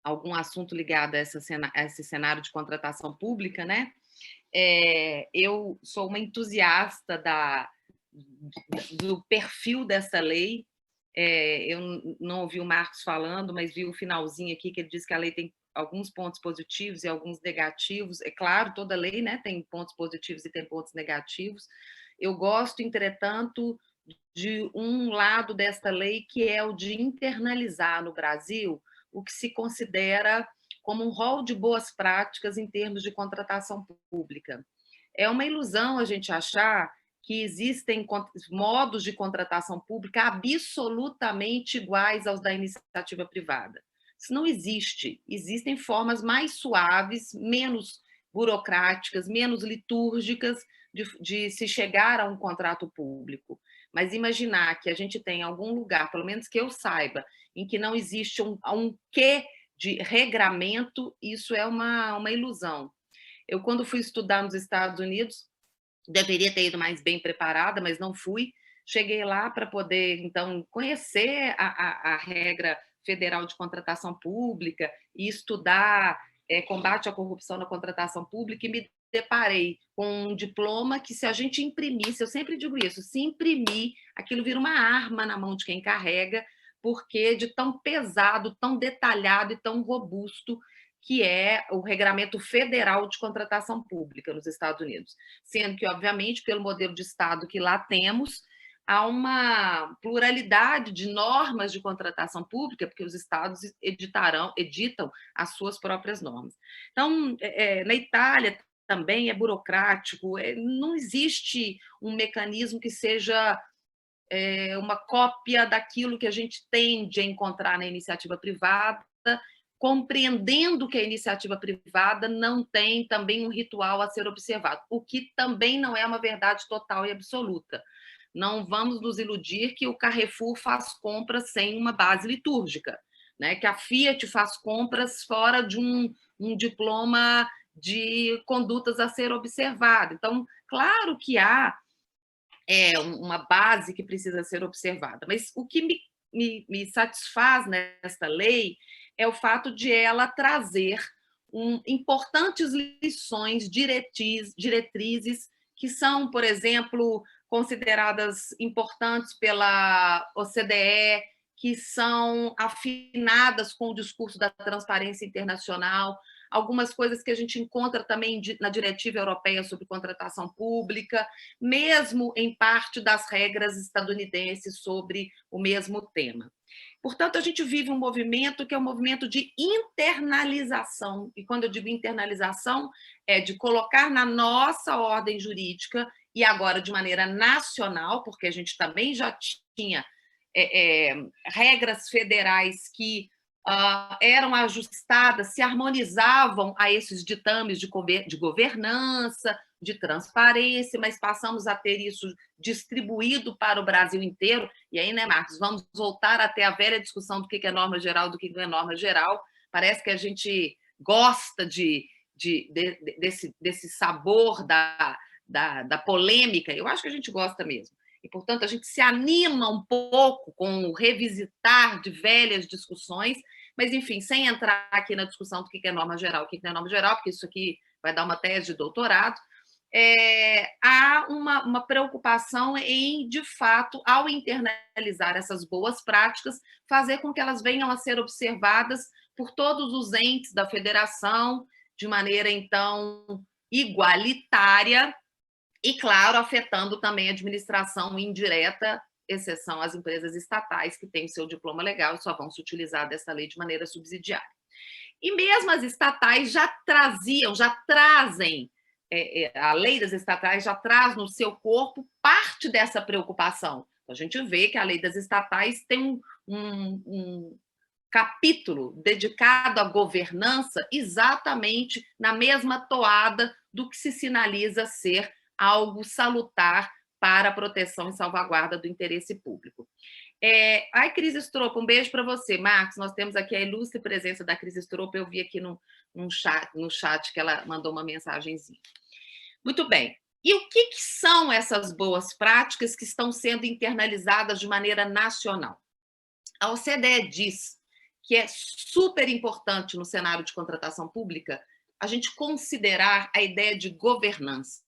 algum assunto ligado a esse cenário de contratação pública, né? Eu sou uma entusiasta do perfil dessa lei. Eu não ouvi o Marcos falando, mas vi o finalzinho aqui que ele diz que a lei tem alguns pontos positivos e alguns negativos. É claro, toda lei, né, tem pontos positivos e tem pontos negativos. Eu gosto, entretanto, de um lado desta lei, que é o de internalizar no Brasil o que se considera como um rol de boas práticas em termos de contratação pública. É uma ilusão a gente achar que existem modos de contratação pública absolutamente iguais aos da iniciativa privada. Isso não existe. Existem formas mais suaves, menos burocráticas, menos litúrgicas de se chegar a um contrato público. Mas imaginar que a gente tem algum lugar, pelo menos que eu saiba, em que não existe um quê de regramento, isso é uma ilusão. Eu, quando fui estudar nos Estados Unidos, deveria ter ido mais bem preparada, mas não fui. Cheguei lá para poder, então, conhecer a regra federal de contratação pública e estudar combate à corrupção na contratação pública, e me deparei com um diploma que, se a gente imprimisse, eu sempre digo isso, se imprimir, aquilo vira uma arma na mão de quem carrega, porque de tão pesado, tão detalhado e tão robusto que é o Regramento Federal de Contratação Pública nos Estados Unidos. Sendo que, obviamente, pelo modelo de Estado que lá temos, há uma pluralidade de normas de contratação pública, porque os estados editam as suas próprias normas. Então, na Itália também é burocrático, não existe um mecanismo que seja uma cópia daquilo que a gente tende a encontrar na iniciativa privada, compreendendo que a iniciativa privada não tem também um ritual a ser observado, o que também não é uma verdade total e absoluta. Não vamos nos iludir que o Carrefour faz compras sem uma base litúrgica, né? Que a Fiat faz compras fora de um diploma de condutas a ser observado. Então, claro que há uma base que precisa ser observada, mas o que me satisfaz nesta lei é o fato de ela trazer importantes lições, diretrizes, que são, por exemplo, consideradas importantes pela OCDE, que são afinadas com o discurso da transparência internacional, algumas coisas que a gente encontra também na Diretiva Europeia sobre Contratação Pública, mesmo em parte das regras estadunidenses sobre o mesmo tema. Portanto, a gente vive um movimento que é um movimento de internalização, e quando eu digo internalização, é de colocar na nossa ordem jurídica, e agora de maneira nacional, porque a gente também já tinha regras federais que eram ajustadas, se harmonizavam a esses ditames de governança, de transparência, mas passamos a ter isso distribuído para o Brasil inteiro. E aí, né, Marcos, vamos voltar até a velha discussão do que é norma geral, do que não é norma geral. Parece que a gente gosta desse sabor da polêmica. Eu acho que a gente gosta mesmo. E, portanto, a gente se anima um pouco com o revisitar de velhas discussões, mas, enfim, sem entrar aqui na discussão do que é norma geral, o que não é norma geral, porque isso aqui vai dar uma tese de doutorado. há uma preocupação em, de fato, ao internalizar essas boas práticas, fazer com que elas venham a ser observadas por todos os entes da federação, de maneira, então, igualitária, e, claro, afetando também a administração indireta, exceção às empresas estatais, que têm seu diploma legal e só vão se utilizar dessa lei de maneira subsidiária. E mesmo as estatais já trazem, a lei das estatais já traz no seu corpo parte dessa preocupação. A gente vê que a lei das estatais tem um capítulo dedicado à governança exatamente na mesma toada do que se sinaliza ser algo salutar para a proteção e salvaguarda do interesse público. Ai, Cris Stropa, um beijo para você. Marcos, nós temos aqui a ilustre presença da Cris Stropa, eu vi aqui no chat que ela mandou uma mensagenzinha. Muito bem. E o que são essas boas práticas que estão sendo internalizadas de maneira nacional? A OCDE diz que é super importante no cenário de contratação pública a gente considerar a ideia de governança.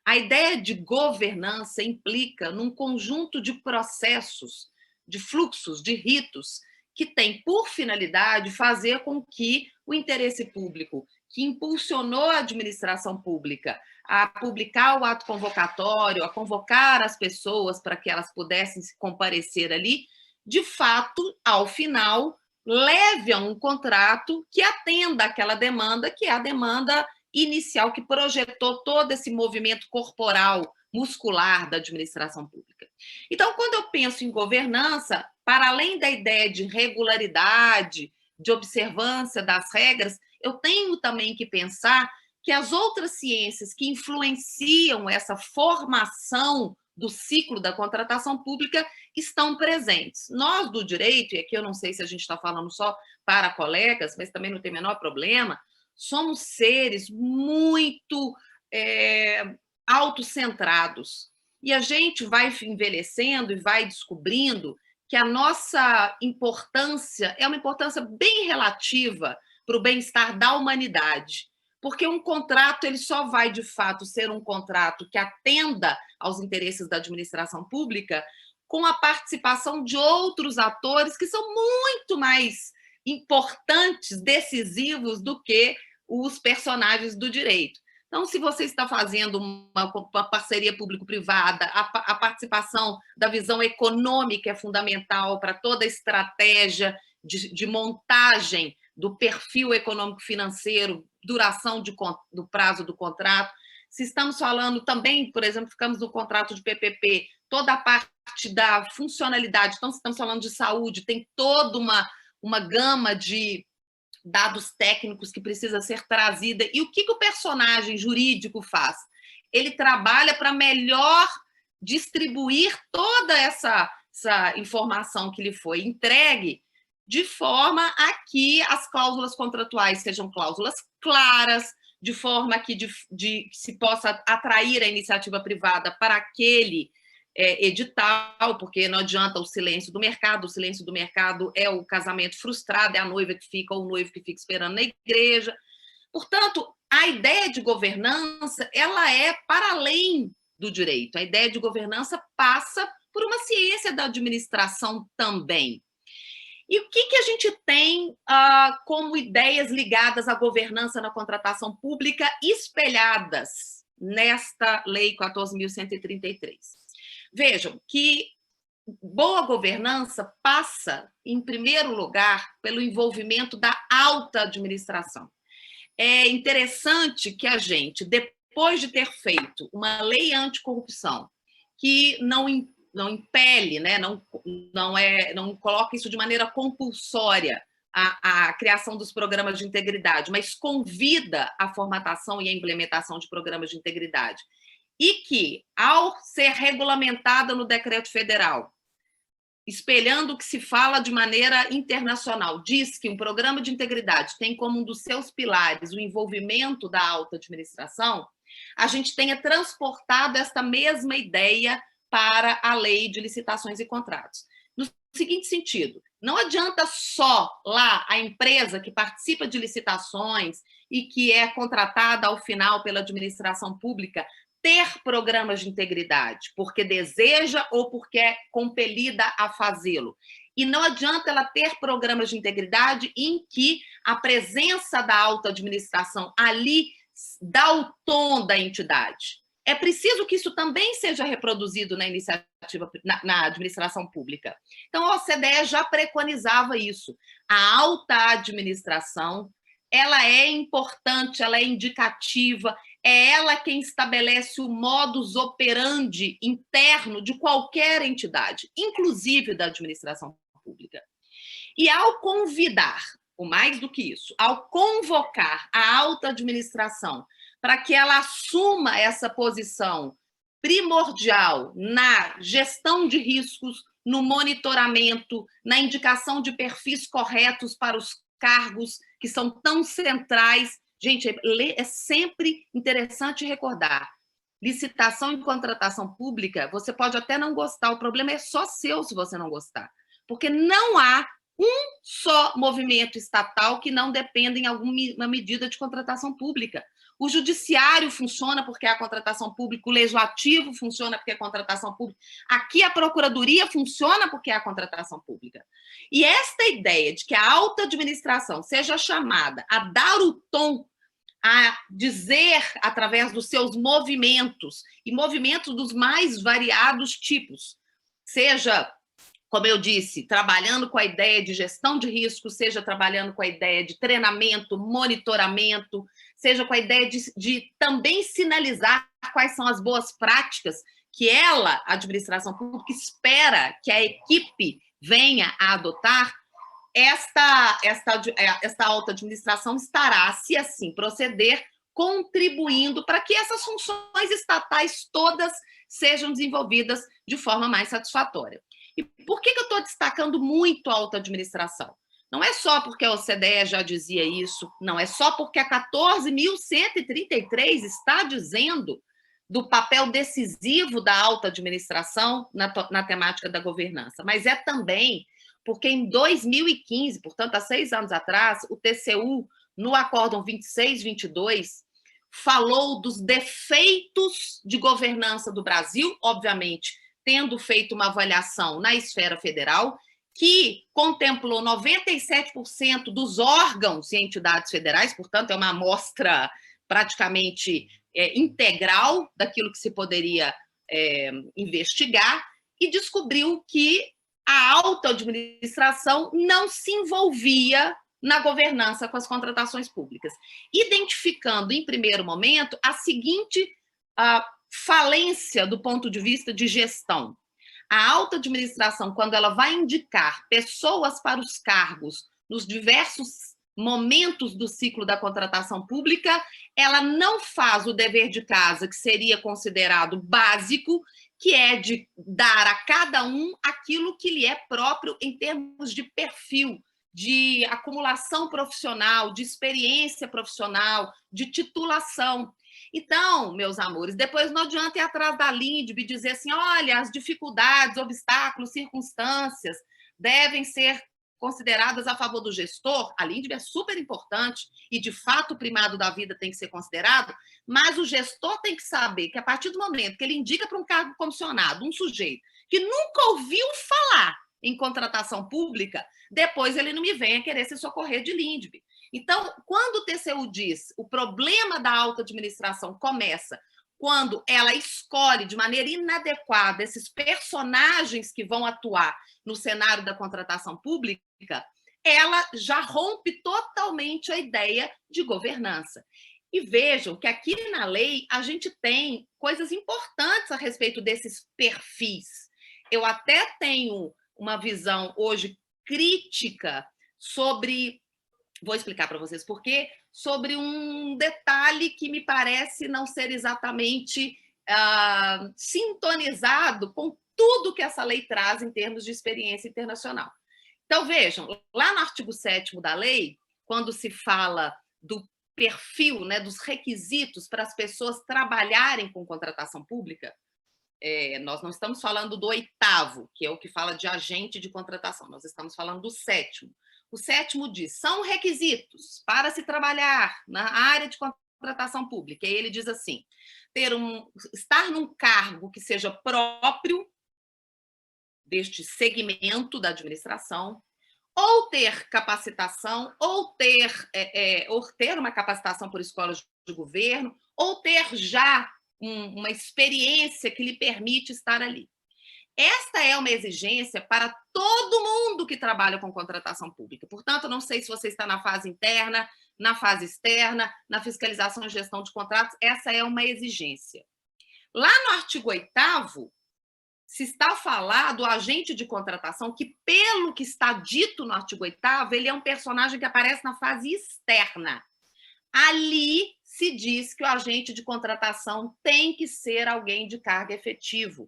A ideia de governança implica num conjunto de processos, de fluxos, de ritos, que tem por finalidade fazer com que o interesse público, que impulsionou a administração pública a publicar o ato convocatório, a convocar as pessoas para que elas pudessem se comparecer ali, de fato, ao final, leve a um contrato que atenda àquela demanda, que é a demanda inicial, que projetou todo esse movimento corporal, muscular da administração pública. Então, quando eu penso em governança, para além da ideia de regularidade, de observância das regras, eu tenho também que pensar que as outras ciências que influenciam essa formação do ciclo da contratação pública estão presentes. Nós do direito, e aqui eu não sei se a gente está falando só para colegas, mas também não tem o menor problema, somos seres muito autocentrados. E a gente vai envelhecendo e vai descobrindo que a nossa importância é uma importância bem relativa para o bem-estar da humanidade. Porque um contrato ele só vai, de fato, ser um contrato que atenda aos interesses da administração pública com a participação de outros atores que são muito mais importantes, decisivos do que os personagens do direito. Então, se você está fazendo uma parceria público-privada, a participação da visão econômica é fundamental para toda a estratégia de montagem do perfil econômico-financeiro, duração do prazo do contrato. Se estamos falando também, por exemplo, ficamos no contrato de PPP, toda a parte da funcionalidade, então, se estamos falando de saúde, tem toda uma gama de dados técnicos que precisa ser trazida. E o que o personagem jurídico faz? Ele trabalha para melhor distribuir toda essa informação que lhe foi entregue de forma a que as cláusulas contratuais sejam cláusulas claras, de forma que se possa atrair a iniciativa privada para aquele edital, porque não adianta o silêncio do mercado é o casamento frustrado, é a noiva que fica ou o noivo que fica esperando na igreja. Portanto, a ideia de governança, ela é para além do direito. A ideia de governança passa por uma ciência da administração também. E o que a gente tem como ideias ligadas à governança na contratação pública espelhadas nesta Lei 14.133? Vejam que boa governança passa, em primeiro lugar, pelo envolvimento da alta administração. É interessante que a gente, depois de ter feito uma lei anticorrupção, que não impele, né, não coloca isso de maneira compulsória, a criação dos programas de integridade, mas convida a formatação e a implementação de programas de integridade. E que, ao ser regulamentada no decreto federal, espelhando o que se fala de maneira internacional, diz que um programa de integridade tem como um dos seus pilares o envolvimento da alta administração, a gente tenha transportado esta mesma ideia para a lei de licitações e contratos. No seguinte sentido, não adianta só lá a empresa que participa de licitações e que é contratada ao final pela administração pública ter programas de integridade, porque deseja ou porque é compelida a fazê-lo. E não adianta ela ter programas de integridade em que a presença da alta administração ali dá o tom da entidade. É preciso que isso também seja reproduzido na iniciativa, na administração pública. Então, a OCDE já preconizava isso. A alta administração, ela é importante, ela é indicativa, é ela quem estabelece o modus operandi interno de qualquer entidade, inclusive da administração pública. E ao convidar, ou mais do que isso, ao convocar a alta administração para que ela assuma essa posição primordial na gestão de riscos, no monitoramento, na indicação de perfis corretos para os cargos que são tão centrais. Gente, é sempre interessante recordar. Licitação e contratação pública, você pode até não gostar, o problema é só seu se você não gostar. Porque não há um só movimento estatal que não dependa em alguma medida de contratação pública. O judiciário funciona porque é a contratação pública, o legislativo funciona porque é a contratação pública, aqui a procuradoria funciona porque é a contratação pública. E esta ideia de que a alta administração seja chamada a dar o tom, a dizer através dos seus movimentos, e movimentos dos mais variados tipos, seja, como eu disse, trabalhando com a ideia de gestão de risco, seja trabalhando com a ideia de treinamento, monitoramento, seja com a ideia de também sinalizar quais são as boas práticas que ela, a administração pública, espera que a equipe venha a adotar, esta alta administração estará, se assim proceder, contribuindo para que essas funções estatais todas sejam desenvolvidas de forma mais satisfatória. E por que eu estou destacando muito a alta administração? Não é só porque a OCDE já dizia isso, não é só porque a 14.133 está dizendo do papel decisivo da alta administração na temática da governança, mas é também porque em 2015, portanto, há 6 anos atrás, o TCU, no Acórdão 2622, falou dos defeitos de governança do Brasil, obviamente, tendo feito uma avaliação na esfera federal, que contemplou 97% dos órgãos e entidades federais, portanto, é uma amostra praticamente integral daquilo que se poderia investigar, e descobriu que a alta administração não se envolvia na governança com as contratações públicas, identificando, em primeiro momento, a seguinte falência do ponto de vista de gestão. A alta administração, quando ela vai indicar pessoas para os cargos nos diversos momentos do ciclo da contratação pública, ela não faz o dever de casa que seria considerado básico, que é de dar a cada um aquilo que lhe é próprio em termos de perfil, de acumulação profissional, de experiência profissional, de titulação. Então, meus amores, depois não adianta ir atrás da LINDB e dizer assim, olha, as dificuldades, obstáculos, circunstâncias devem ser consideradas a favor do gestor. A LINDB é super importante e, de fato, o primado da vida tem que ser considerado, mas o gestor tem que saber que, a partir do momento que ele indica para um cargo comissionado um sujeito que nunca ouviu falar em contratação pública, depois ele não me venha querer se socorrer de LINDB. Então, quando o TCU diz o problema da alta administração começa quando ela escolhe de maneira inadequada esses personagens que vão atuar no cenário da contratação pública, ela já rompe totalmente a ideia de governança. E vejam que aqui na lei a gente tem coisas importantes a respeito desses perfis. Eu até tenho uma visão hoje crítica sobre, vou explicar para vocês por quê, sobre um detalhe que me parece não ser exatamente sintonizado com tudo que essa lei traz em termos de experiência internacional. Então, vejam, lá no artigo 7º da lei, quando se fala do perfil, né, dos requisitos para as pessoas trabalharem com contratação pública, nós não estamos falando do 8º, que é o que fala de agente de contratação, nós estamos falando do 7º. O 7º diz, são requisitos para se trabalhar na área de contratação pública. E ele diz assim, estar num cargo que seja próprio deste segmento da administração, ou ter capacitação, ou ter uma capacitação por escolas de governo, ou ter já uma experiência que lhe permite estar ali. Esta é uma exigência para todo mundo que trabalha com contratação pública. Portanto, não sei se você está na fase interna, na fase externa, na fiscalização e gestão de contratos, essa é uma exigência. Lá no artigo 8º, se está a falar do agente de contratação, que, pelo que está dito no artigo 8º, ele é um personagem que aparece na fase externa. Ali se diz que o agente de contratação tem que ser alguém de cargo efetivo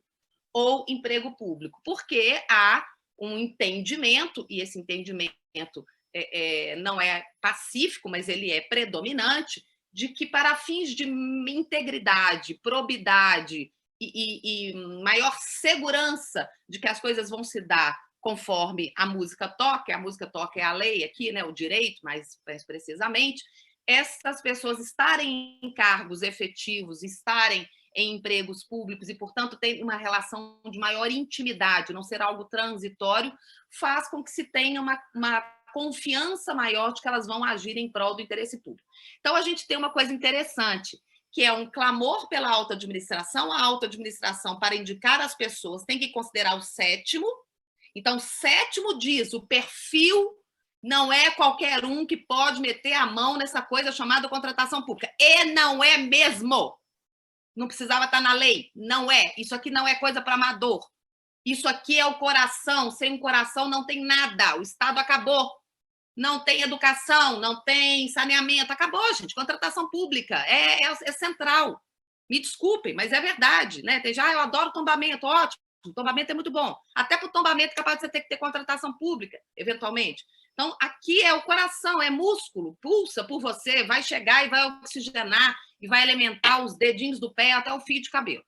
ou emprego público, porque há um entendimento, e esse entendimento não é pacífico, mas ele é predominante, de que para fins de integridade, probidade e maior segurança de que as coisas vão se dar conforme a música toca é a lei aqui, né, o direito, mais precisamente, essas pessoas estarem em cargos efetivos, estarem em empregos públicos e, portanto, ter uma relação de maior intimidade, não ser algo transitório, faz com que se tenha uma confiança maior de que elas vão agir em prol do interesse público. Então, a gente tem uma coisa interessante, que é um clamor pela alta administração. A alta administração, para indicar as pessoas, tem que considerar o 7º. Então, o 7º diz, o perfil não é qualquer um que pode meter a mão nessa coisa chamada contratação pública. E não é mesmo. Não precisava estar na lei. Não é. Isso aqui não é coisa para amador. Isso aqui é o coração. Sem um coração não tem nada. O Estado acabou. Não tem educação, não tem saneamento. Acabou, gente. Contratação pública é central. Me desculpem, mas é verdade, né? Eu adoro tombamento, ótimo. O tombamento é muito bom. Até para o tombamento é capaz de você ter que ter contratação pública, eventualmente. Então, aqui é o coração, é músculo, pulsa por você, vai chegar e vai oxigenar e vai alimentar os dedinhos do pé até o fio de cabelo.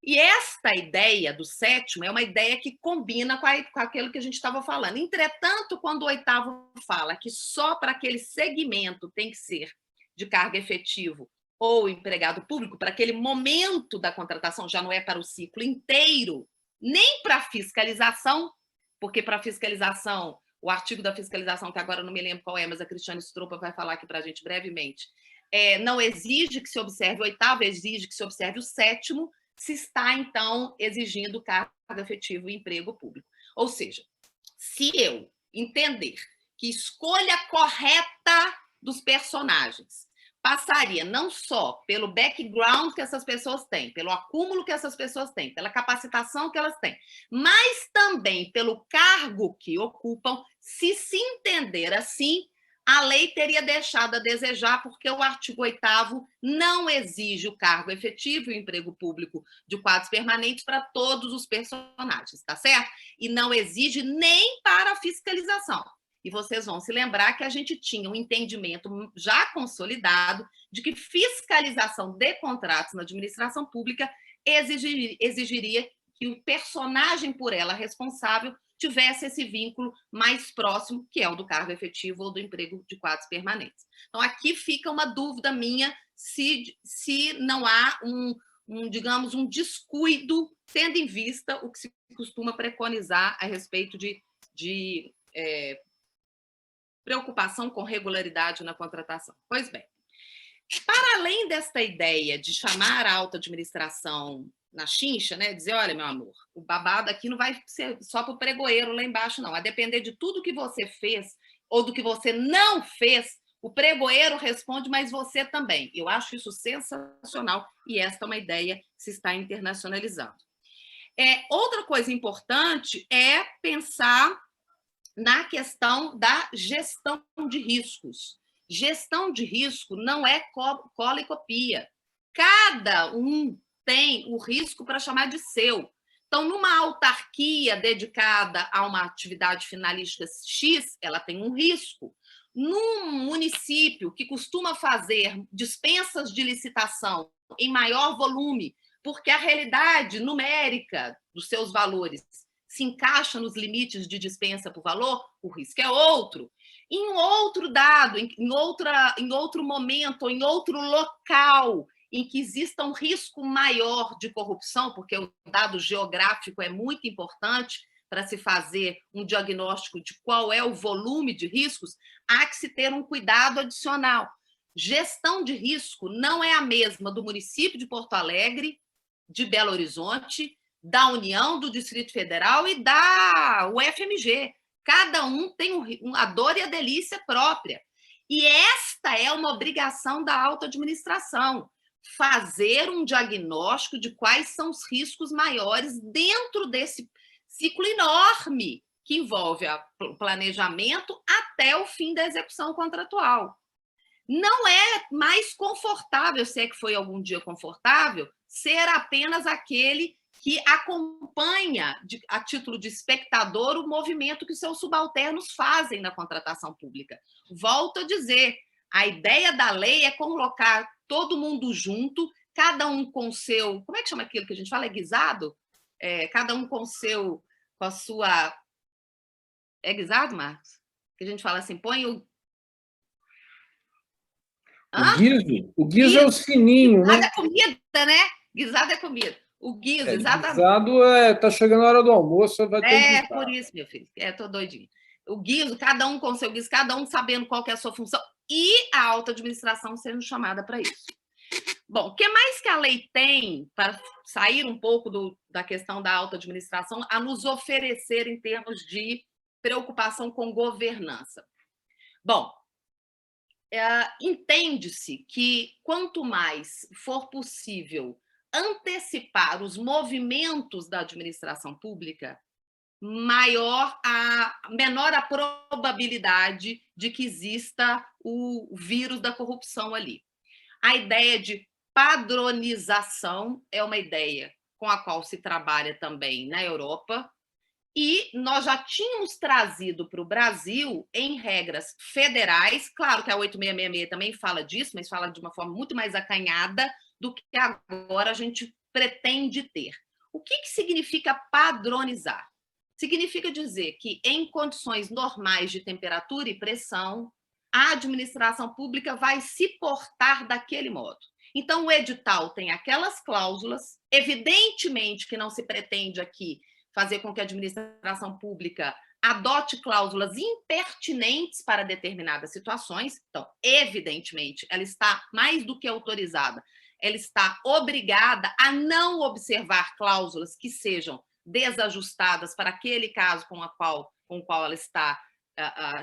E esta ideia do 7º é uma ideia que combina com aquilo que a gente estava falando. Entretanto, quando o 8º fala que só para aquele segmento tem que ser de cargo efetivo ou empregado público, para aquele momento da contratação, já não é para o ciclo inteiro, nem para fiscalização, porque para fiscalização, o artigo da fiscalização, que agora não me lembro qual é, mas a Cristiane Stropa vai falar aqui para a gente brevemente, não exige que se observe o 8º, exige que se observe o 7º, se está, então, exigindo cargo efetivo e emprego público. Ou seja, se eu entender que escolha correta dos personagens passaria não só pelo background que essas pessoas têm, pelo acúmulo que essas pessoas têm, pela capacitação que elas têm, mas também pelo cargo que ocupam, se entender assim, a lei teria deixado a desejar, porque o artigo 8º não exige o cargo efetivo e o emprego público de quadros permanentes para todos os personagens, tá certo? E não exige nem para a fiscalização. E vocês vão se lembrar que a gente tinha um entendimento já consolidado de que fiscalização de contratos na administração pública exigiria que o personagem por ela responsável tivesse esse vínculo mais próximo, que é o do cargo efetivo ou do emprego de quadros permanentes. Então, aqui fica uma dúvida minha se não há digamos, um descuido, tendo em vista o que se costuma preconizar a respeito de preocupação com regularidade na contratação. Pois bem, para além desta ideia de chamar a alta administração na chincha, né, dizer, olha, meu amor, o babado aqui não vai ser só para o pregoeiro lá embaixo, não. A depender de tudo que você fez ou do que você não fez, o pregoeiro responde, mas você também. Eu acho isso sensacional e esta é uma ideia que se está internacionalizando. Outra coisa importante é pensar na questão da gestão de riscos. Gestão de risco não é cola e copia. Cada um tem o risco para chamar de seu. Então, numa autarquia dedicada a uma atividade finalística X, ela tem um risco. Num município que costuma fazer dispensas de licitação em maior volume, porque a realidade numérica dos seus valores se encaixa nos limites de dispensa por valor, o risco é outro. Em outro dado, em outro momento, ou em outro local em que exista um risco maior de corrupção, porque o dado geográfico é muito importante para se fazer um diagnóstico de qual é o volume de riscos, há que se ter um cuidado adicional. Gestão de risco não é a mesma do município de Porto Alegre, de Belo Horizonte, da União, do Distrito Federal e da UFMG. Cada um tem a dor e a delícia própria. E esta é uma obrigação da alta administração, fazer um diagnóstico de quais são os riscos maiores dentro desse ciclo enorme que envolve o planejamento até o fim da execução contratual. Não é mais confortável, se é que foi algum dia confortável, ser apenas aquele que acompanha, a título de espectador, o movimento que seus subalternos fazem na contratação pública. Volto a dizer, a ideia da lei é colocar todo mundo junto, cada um com seu... Como é que chama aquilo que a gente fala? É guisado? Cada um com a sua... É guisado, Marcos? Que a gente fala assim, põe o... O guiso é o sininho, guisado, né? É comida, né? Guisado é comida. O guiso, exatamente. Guisado tá chegando a hora do almoço, vai ter que por isso, meu filho. Tô doidinho. O guiso, cada um com seu guiso, cada um sabendo qual que é a sua função e a alta administração sendo chamada para isso. Bom, o que mais que a lei tem, para sair um pouco da questão da alta administração, a nos oferecer em termos de preocupação com governança? Bom, entende-se que quanto mais for possível antecipar os movimentos da administração pública, menor a probabilidade de que exista o vírus da corrupção ali. A ideia de padronização é uma ideia com a qual se trabalha também na Europa, e nós já tínhamos trazido para o Brasil em regras federais, claro que a 8666 também fala disso, mas fala de uma forma muito mais acanhada do que agora a gente pretende ter. O que significa padronizar? Significa dizer que, em condições normais de temperatura e pressão, a administração pública vai se portar daquele modo. Então, o edital tem aquelas cláusulas, evidentemente que não se pretende aqui fazer com que a administração pública adote cláusulas impertinentes para determinadas situações. Então, evidentemente, ela está mais do que autorizada, ela está obrigada a não observar cláusulas que sejam desajustadas para aquele caso com o qual ela está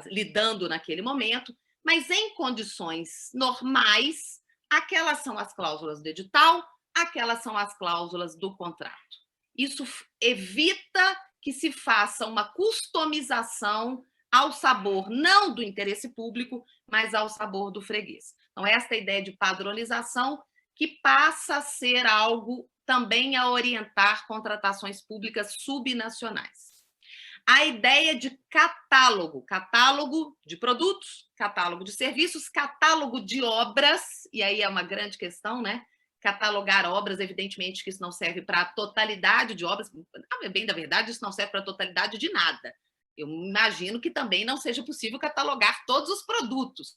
lidando naquele momento, mas em condições normais, aquelas são as cláusulas do edital, aquelas são as cláusulas do contrato. Isso evita que se faça uma customização ao sabor, não do interesse público, mas ao sabor do freguês. Então, esta ideia de padronização que passa a ser algo também a orientar contratações públicas subnacionais. A ideia de catálogo de produtos, catálogo de serviços, catálogo de obras, e aí é uma grande questão, né? Catalogar obras, evidentemente que isso não serve para a totalidade de obras, bem da verdade, isso não serve para a totalidade de nada. Eu imagino que também não seja possível catalogar todos os produtos.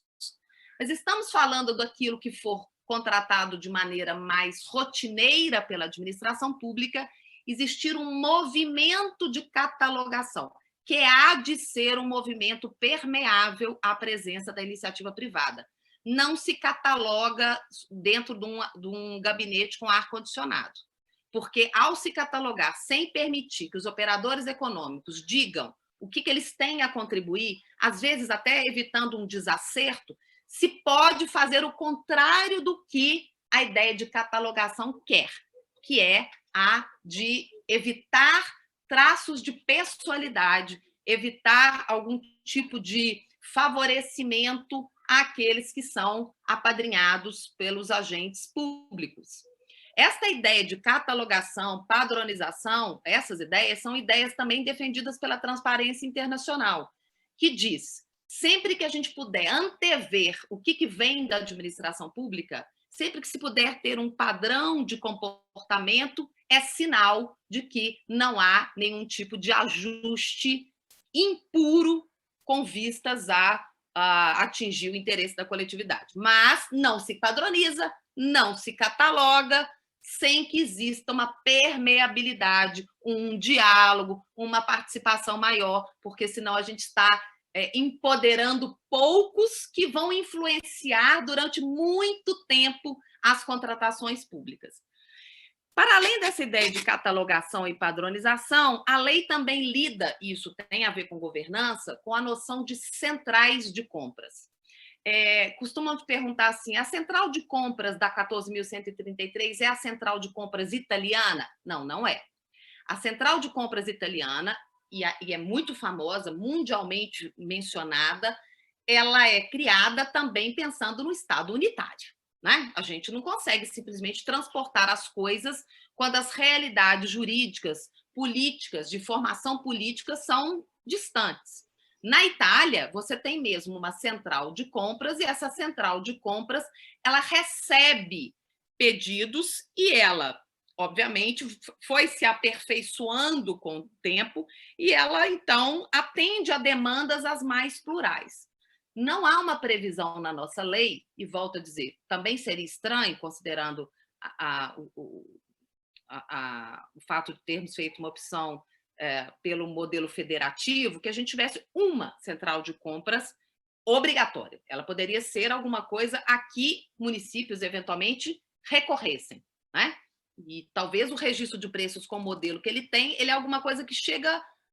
Mas estamos falando daquilo que for contratado de maneira mais rotineira pela administração pública, existir um movimento de catalogação, que há de ser um movimento permeável à presença da iniciativa privada. Não se cataloga dentro de um gabinete com ar-condicionado, porque ao se catalogar sem permitir que os operadores econômicos digam o que eles têm a contribuir, às vezes até evitando um desacerto, se pode fazer o contrário do que a ideia de catalogação quer, que é a de evitar traços de pessoalidade, evitar algum tipo de favorecimento àqueles que são apadrinhados pelos agentes públicos. Esta ideia de catalogação, padronização, essas ideias são ideias também defendidas pela Transparência Internacional, que diz, sempre que a gente puder antever o que vem da administração pública, sempre que se puder ter um padrão de comportamento, é sinal de que não há nenhum tipo de ajuste impuro com vistas a atingir o interesse da coletividade. Mas não se padroniza, não se cataloga, sem que exista uma permeabilidade, um diálogo, uma participação maior, porque senão a gente está empoderando poucos que vão influenciar durante muito tempo as contratações públicas. Para além dessa ideia de catalogação e padronização, a lei também lida, isso tem a ver com governança, com a noção de centrais de compras. Costumam te perguntar assim, a central de compras da 14.133 é a central de compras italiana? Não, não é. A central de compras italiana, e é muito famosa, mundialmente mencionada, ela é criada também pensando no Estado unitário. Né? A gente não consegue simplesmente transportar as coisas quando as realidades jurídicas, políticas, de formação política são distantes. Na Itália, você tem mesmo uma central de compras e essa central de compras ela recebe pedidos e ela, obviamente, foi se aperfeiçoando com o tempo e ela, então, atende a demandas as mais plurais. Não há uma previsão na nossa lei, e volto a dizer, também seria estranho, considerando o fato de termos feito uma opção pelo modelo federativo, que a gente tivesse uma central de compras obrigatória. Ela poderia ser alguma coisa a que municípios, eventualmente, recorressem. Né? E talvez o registro de preços com o modelo que ele tem, ele é alguma coisa que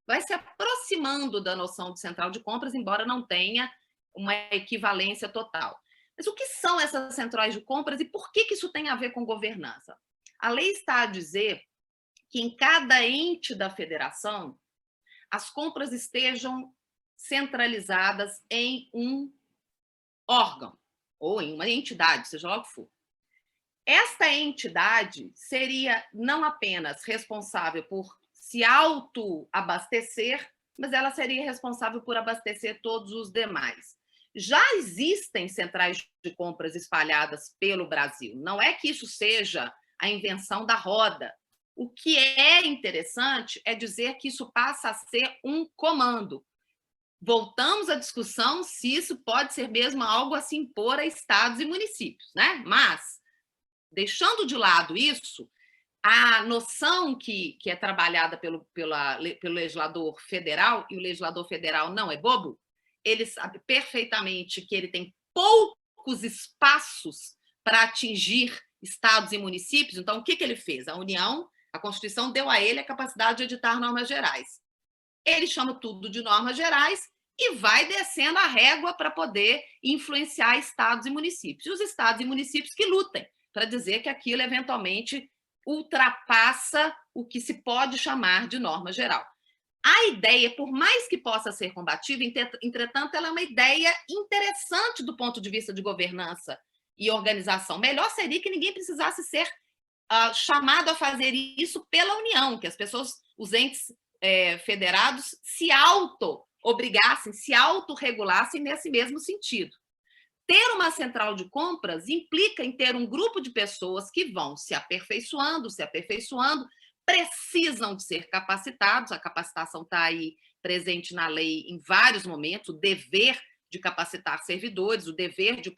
vai se aproximando da noção de central de compras, embora não tenha uma equivalência total. Mas o que são essas centrais de compras e por que isso tem a ver com governança? A lei está a dizer que em cada ente da federação as compras estejam centralizadas em um órgão ou em uma entidade, seja lá o que for. Esta entidade seria não apenas responsável por se autoabastecer, mas ela seria responsável por abastecer todos os demais. Já existem centrais de compras espalhadas pelo Brasil. Não é que isso seja a invenção da roda. O que é interessante é dizer que isso passa a ser um comando. Voltamos à discussão se isso pode ser mesmo algo a se impor a estados e municípios, né? Mas, deixando de lado isso, a noção que é trabalhada pelo legislador federal, e o legislador federal não é bobo, ele sabe perfeitamente que ele tem poucos espaços para atingir estados e municípios. Então, o que ele fez? A União, a Constituição deu a ele a capacidade de editar normas gerais. Ele chama tudo de normas gerais e vai descendo a régua para poder influenciar estados e municípios. E os estados e municípios que lutem para dizer que aquilo, eventualmente, ultrapassa o que se pode chamar de norma geral. A ideia, por mais que possa ser combativa, entretanto, ela é uma ideia interessante do ponto de vista de governança e organização. Melhor seria que ninguém precisasse ser chamado a fazer isso pela União, que as pessoas, os entes federados, se auto-obrigassem, se autorregulassem nesse mesmo sentido. Ter uma central de compras implica em ter um grupo de pessoas que vão se aperfeiçoando, precisam de ser capacitados, a capacitação está aí presente na lei em vários momentos, o dever de capacitar servidores, o dever de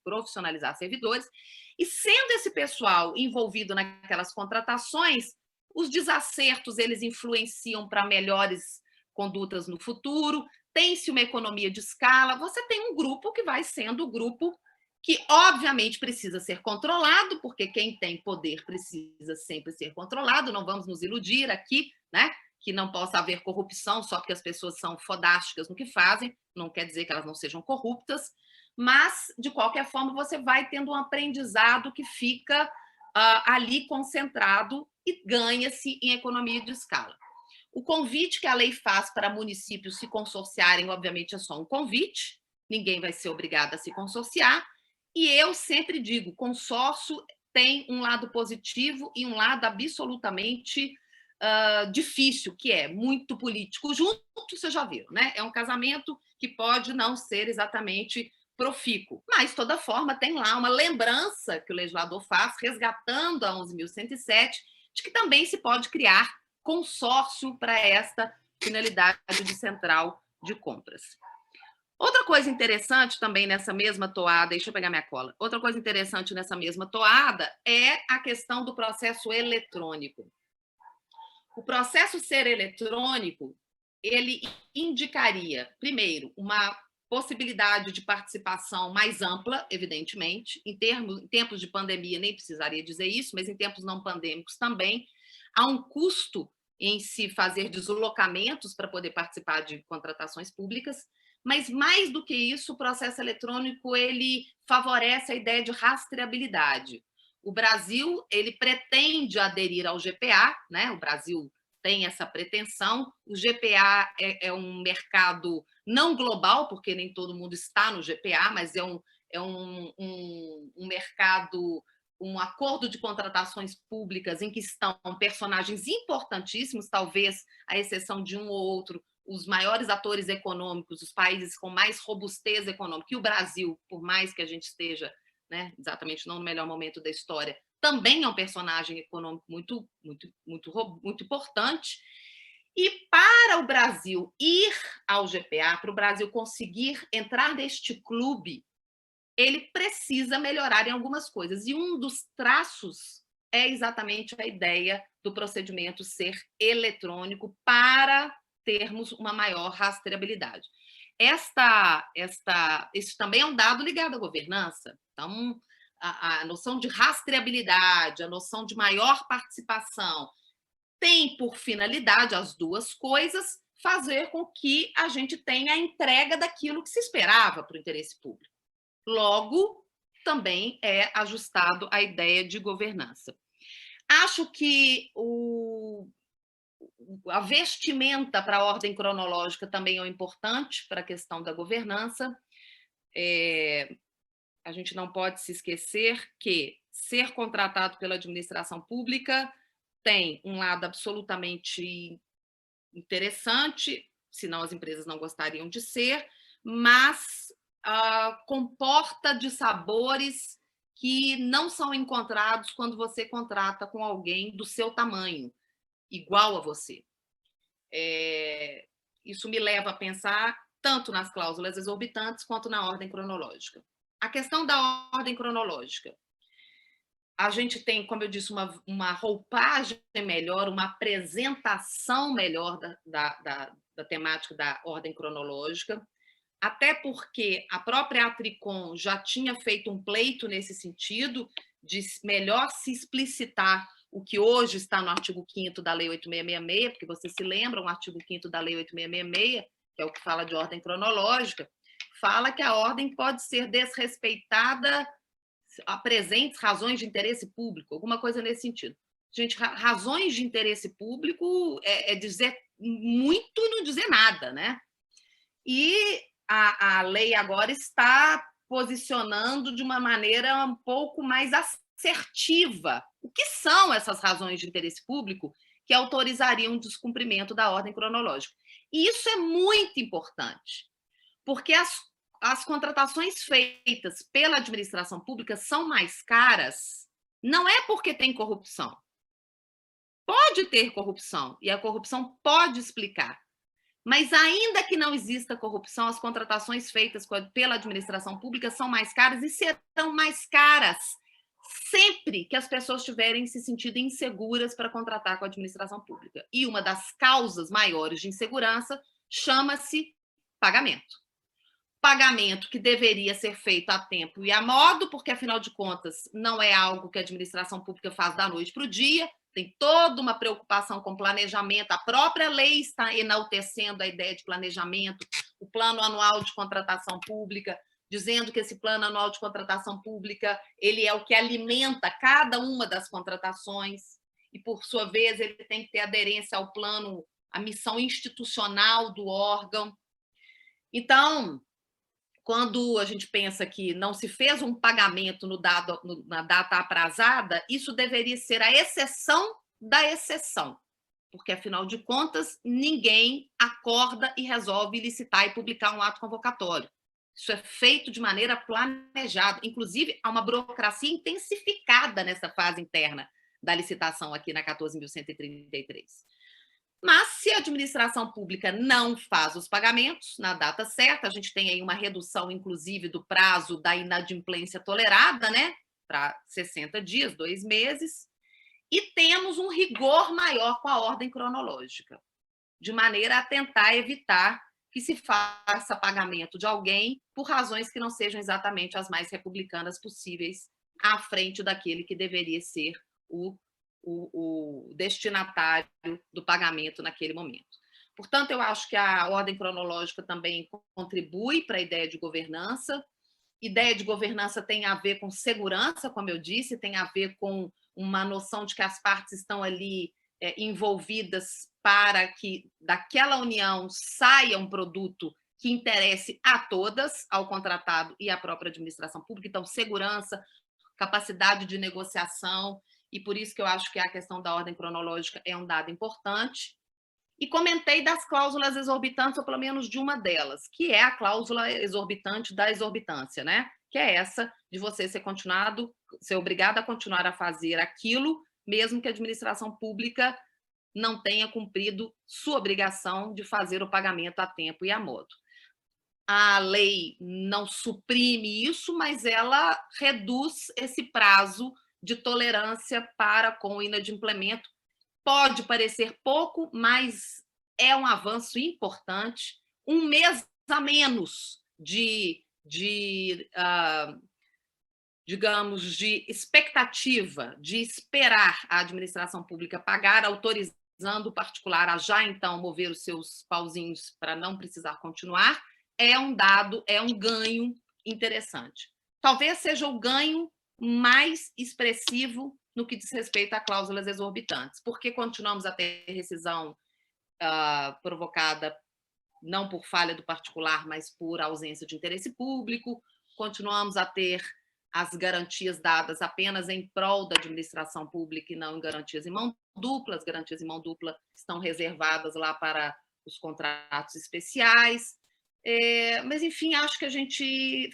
profissionalizar servidores, e sendo esse pessoal envolvido naquelas contratações, os desacertos eles influenciam para melhores condutas no futuro, tem-se uma economia de escala, você tem um grupo que vai sendo o grupo que, obviamente, precisa ser controlado, porque quem tem poder precisa sempre ser controlado, não vamos nos iludir aqui, né? Que não possa haver corrupção só porque as pessoas são fodásticas no que fazem, não quer dizer que elas não sejam corruptas, mas, de qualquer forma, você vai tendo um aprendizado que fica ali concentrado e ganha-se em economia de escala. O convite que a lei faz para municípios se consorciarem, obviamente, é só um convite, ninguém vai ser obrigado a se consorciar, e eu sempre digo, consórcio tem um lado positivo e um lado absolutamente difícil, que é muito político junto, vocês já viram, né? É um casamento que pode não ser exatamente profícuo, mas, de toda forma, tem lá uma lembrança que o legislador faz, resgatando a 11.107, de que também se pode criar consórcio para esta finalidade de central de compras. Outra coisa interessante também nessa mesma toada, deixa eu pegar minha cola. Outra coisa interessante nessa mesma toada é a questão do processo eletrônico. O processo ser eletrônico, ele indicaria, primeiro, uma possibilidade de participação mais ampla, evidentemente, em tempos de pandemia nem precisaria dizer isso, mas em tempos não pandêmicos também, há um custo em se fazer deslocamentos para poder participar de contratações públicas, mas mais do que isso, o processo eletrônico ele favorece a ideia de rastreabilidade. O Brasil ele pretende aderir ao GPA, né? O Brasil tem essa pretensão. O GPA é um mercado não global, porque nem todo mundo está no GPA, mas é um mercado, um acordo de contratações públicas em que estão personagens importantíssimos, talvez à exceção de um ou outro, os maiores atores econômicos, os países com mais robustez econômica, e o Brasil, por mais que a gente esteja, né, exatamente não no melhor momento da história, também é um personagem econômico muito importante. E para o Brasil ir ao GPA, para o Brasil conseguir entrar neste clube, ele precisa melhorar em algumas coisas. E um dos traços é exatamente a ideia do procedimento ser eletrônico para termos uma maior rastreabilidade. Isso também é um dado ligado à governança. Então, a noção de rastreabilidade, a noção de maior participação, tem por finalidade as duas coisas, fazer com que a gente tenha a entrega daquilo que se esperava para o interesse público. Logo, também é ajustado à ideia de governança. Acho que a vestimenta para a ordem cronológica também é importante para a questão da governança. A gente não pode se esquecer que ser contratado pela administração pública tem um lado absolutamente interessante, senão as empresas não gostariam de ser, mas comporta dissabores que não são encontrados quando você contrata com alguém do seu tamanho, igual a você. Isso me leva a pensar tanto nas cláusulas exorbitantes quanto na ordem cronológica. A questão da ordem cronológica. A gente tem, como eu disse, uma roupagem melhor, uma apresentação melhor da temática da ordem cronológica, até porque a própria Atricom já tinha feito um pleito nesse sentido, de melhor se explicitar o que hoje está no artigo 5º da Lei 8666, porque você se lembra, o artigo 5º da Lei 8666, que é o que fala de ordem cronológica, fala que a ordem pode ser desrespeitada apresentes razões de interesse público, alguma coisa nesse sentido. Gente, razões de interesse público é dizer muito e não dizer nada, né? E a lei agora está posicionando de uma maneira um pouco mais assertiva o que são essas razões de interesse público que autorizariam o descumprimento da ordem cronológica. E isso é muito importante, porque as contratações feitas pela administração pública são mais caras, não é porque tem corrupção. Pode ter corrupção, e a corrupção pode explicar. Mas ainda que não exista corrupção, as contratações feitas pela administração pública são mais caras e serão mais caras sempre que as pessoas tiverem se sentido inseguras para contratar com a administração pública. E uma das causas maiores de insegurança chama-se pagamento. Pagamento que deveria ser feito a tempo e a modo, porque, afinal de contas, não é algo que a administração pública faz da noite para o dia, tem toda uma preocupação com planejamento, a própria lei está enaltecendo a ideia de planejamento, o plano anual de contratação pública, dizendo que esse plano anual de contratação pública ele é o que alimenta cada uma das contratações e, por sua vez, ele tem que ter aderência ao plano, à missão institucional do órgão. Então, quando a gente pensa que não se fez um pagamento na data aprazada, isso deveria ser a exceção da exceção, porque, afinal de contas, ninguém acorda e resolve licitar e publicar um ato convocatório. Isso é feito de maneira planejada. Inclusive, há uma burocracia intensificada nessa fase interna da licitação aqui na 14.133. Mas, se a administração pública não faz os pagamentos na data certa, a gente tem aí uma redução, inclusive, do prazo da inadimplência tolerada, né, para 60 dias, 2 meses, e temos um rigor maior com a ordem cronológica, de maneira a tentar evitar que se faça pagamento de alguém por razões que não sejam exatamente as mais republicanas possíveis, à frente daquele que deveria ser o destinatário do pagamento naquele momento. Portanto, eu acho que a ordem cronológica também contribui para a ideia de governança. Ideia de governança tem a ver com segurança, como eu disse, tem a ver com uma noção de que as partes estão ali envolvidas para que daquela união saia um produto que interesse a todas, ao contratado e à própria administração pública. Então, segurança, capacidade de negociação, e por isso que eu acho que a questão da ordem cronológica é um dado importante. E comentei das cláusulas exorbitantes, ou pelo menos de uma delas, que é a cláusula exorbitante da exorbitância, né? Que é essa de você ser obrigado a continuar a fazer aquilo, mesmo que a administração pública não tenha cumprido sua obrigação de fazer o pagamento a tempo e a modo. A lei não suprime isso, mas ela reduz esse prazo de tolerância para com o inadimplemento. Pode parecer pouco, mas é um avanço importante. Um mês a menos digamos, de expectativa, de esperar a administração pública pagar, autorizando o particular a já, então, mover os seus pauzinhos para não precisar continuar, é um dado, é um ganho interessante. Talvez seja o ganho mais expressivo no que diz respeito a cláusulas exorbitantes, porque continuamos a ter rescisão provocada não por falha do particular, mas por ausência de interesse público, continuamos a ter as garantias dadas apenas em prol da administração pública e não em garantias em mão dupla. As garantias em mão dupla estão reservadas lá para os contratos especiais. Mas, enfim, acho que a gente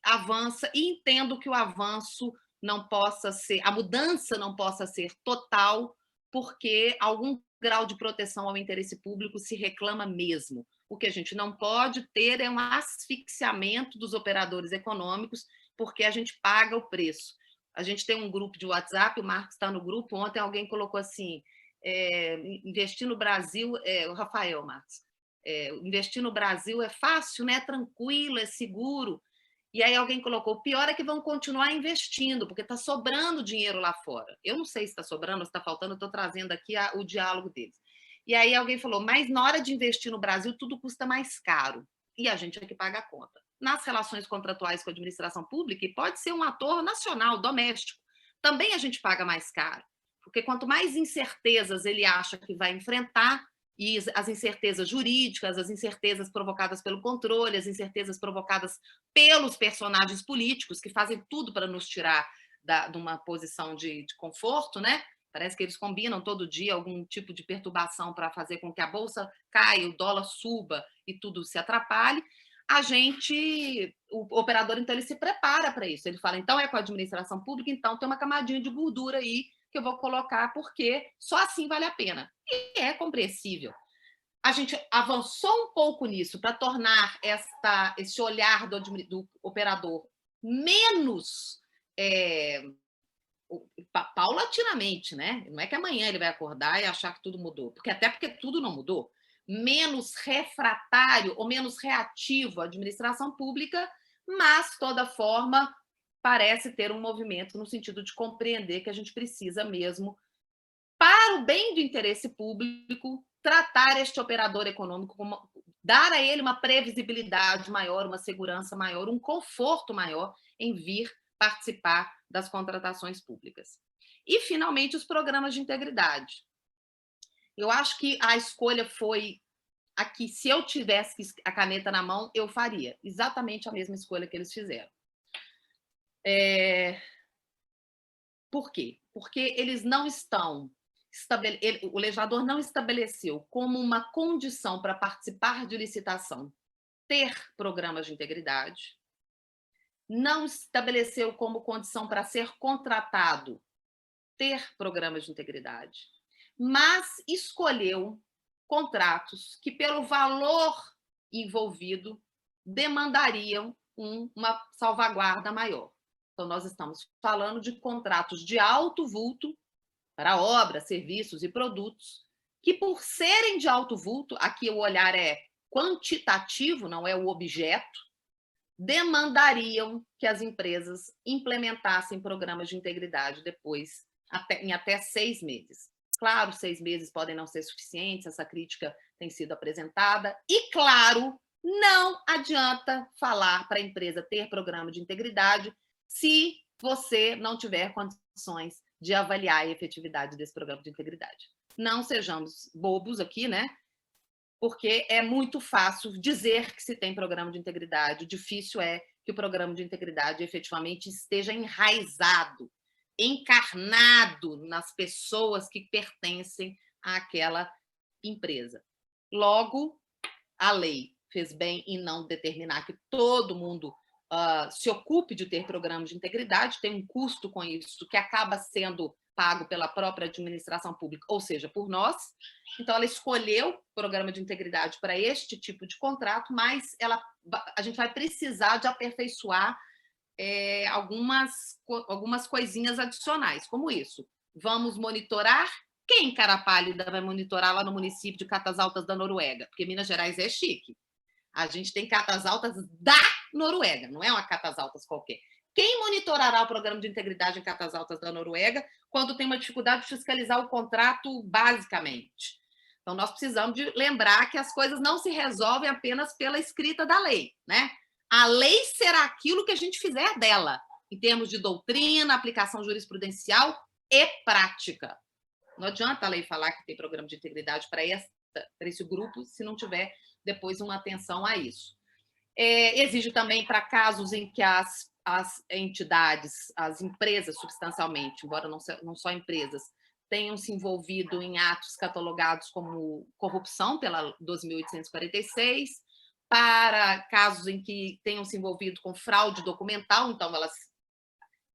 avança, e entendo que o avanço não possa ser, a mudança não possa ser total, porque algum grau de proteção ao interesse público se reclama mesmo. O que a gente não pode ter é um asfixiamento dos operadores econômicos, porque a gente paga o preço. A gente tem um grupo de WhatsApp, o Marcos está no grupo, ontem alguém colocou assim, investir no Brasil, o Rafael Marcos, investir no Brasil é fácil, né? É tranquilo, é seguro. E aí alguém colocou, o pior é que vão continuar investindo, porque está sobrando dinheiro lá fora. Eu não sei se está sobrando ou se está faltando, eu estou trazendo aqui o diálogo deles. E aí alguém falou, mas na hora de investir no Brasil, tudo custa mais caro. E a gente é que paga a conta. Nas relações contratuais com a administração pública, e pode ser um ator nacional, doméstico, também a gente paga mais caro. Porque quanto mais incertezas ele acha que vai enfrentar, e as incertezas jurídicas, as incertezas provocadas pelo controle, as incertezas provocadas pelos personagens políticos, que fazem tudo para nos tirar de uma posição de conforto, né? Parece que eles combinam todo dia algum tipo de perturbação para fazer com que a bolsa caia, o dólar suba e tudo se atrapalhe. O operador, então, ele se prepara para isso. Ele fala, então, é com a administração pública, então tem uma camadinha de gordura aí que eu vou colocar, porque só assim vale a pena. E é compreensível. A gente avançou um pouco nisso para tornar esse olhar do operador menos paulatinamente, né? Não é que amanhã ele vai acordar e achar que tudo mudou, porque tudo não mudou. Menos refratário ou menos reativo à administração pública, mas, de toda forma, parece ter um movimento no sentido de compreender que a gente precisa mesmo, para o bem do interesse público, tratar este operador econômico, dar a ele uma previsibilidade maior, uma segurança maior, um conforto maior em vir participar das contratações públicas. E, finalmente, os programas de integridade. Eu acho que a escolha foi aqui, se eu tivesse a caneta na mão, eu faria exatamente a mesma escolha que eles fizeram. Por quê? Porque eles não estão... O legislador não estabeleceu como uma condição para participar de licitação ter programas de integridade, não estabeleceu como condição para ser contratado ter programas de integridade, mas escolheu contratos que, pelo valor envolvido, demandariam uma salvaguarda maior. Então, nós estamos falando de contratos de alto vulto para obras, serviços e produtos, que, por serem de alto vulto, aqui o olhar é quantitativo, não é o objeto, demandariam que as empresas implementassem programas de integridade depois, em até 6 meses. Claro, 6 meses podem não ser suficientes, essa crítica tem sido apresentada, e, claro, não adianta falar para a empresa ter programa de integridade se você não tiver condições de avaliar a efetividade desse programa de integridade. Não sejamos bobos aqui, né? Porque é muito fácil dizer que se tem programa de integridade, o difícil é que o programa de integridade efetivamente esteja enraizado, encarnado nas pessoas que pertencem àquela empresa. Logo, a lei fez bem em não determinar que todo mundo se ocupe de ter programa de integridade, tem um custo com isso que acaba sendo pago pela própria administração pública, ou seja, por nós. Então, ela escolheu o programa de integridade para este tipo de contrato, mas a gente vai precisar de aperfeiçoar algumas coisinhas adicionais, como isso. Vamos monitorar. Quem, cara pálida, vai monitorar lá no município de Catas Altas da Noruega? Porque Minas Gerais é chique. A gente tem Catas Altas da Noruega, não é uma Catas Altas qualquer. Quem monitorará o programa de integridade em Catas Altas da Noruega quando tem uma dificuldade de fiscalizar o contrato, basicamente? Então, nós precisamos de lembrar que as coisas não se resolvem apenas pela escrita da lei, né? A lei será aquilo que a gente fizer dela, em termos de doutrina, aplicação jurisprudencial e prática. Não adianta a lei falar que tem programa de integridade para esse grupo se não tiver depois uma atenção a isso. Exige também para casos em que as entidades, as empresas substancialmente, embora não só empresas, tenham se envolvido em atos catalogados como corrupção pela 12.846, para casos em que tenham se envolvido com fraude documental, então elas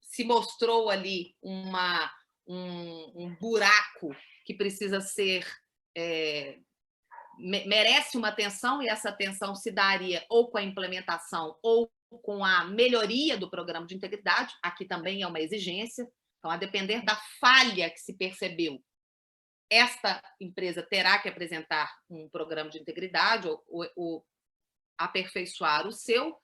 se mostrou ali um buraco que precisa ser merece uma atenção, e essa atenção se daria ou com a implementação ou com a melhoria do programa de integridade. Aqui também é uma exigência. Então, a depender da falha que se percebeu, esta empresa terá que apresentar um programa de integridade ou aperfeiçoar o seu.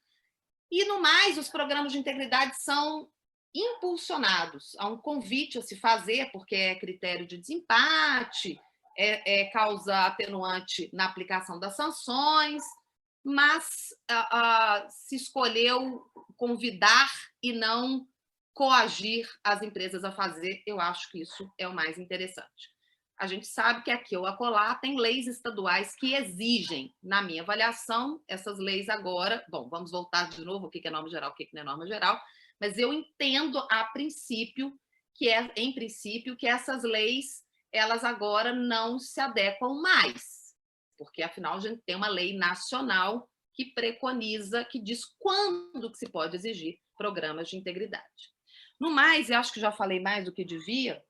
E, no mais, os programas de integridade são impulsionados. Há um convite a se fazer, porque é critério de desempate, causa atenuante na aplicação das sanções, mas se escolheu convidar e não coagir as empresas a fazer. Eu acho que isso é o mais interessante. A gente sabe que aqui ou acolá tem leis estaduais que exigem, na minha avaliação, essas leis agora... Bom, vamos voltar de novo, o que é norma geral, o que não é norma geral, mas eu entendo em princípio, que essas leis elas agora não se adequam mais, porque, afinal, a gente tem uma lei nacional que preconiza, que diz quando que se pode exigir programas de integridade. No mais, eu acho que já falei mais do que devia,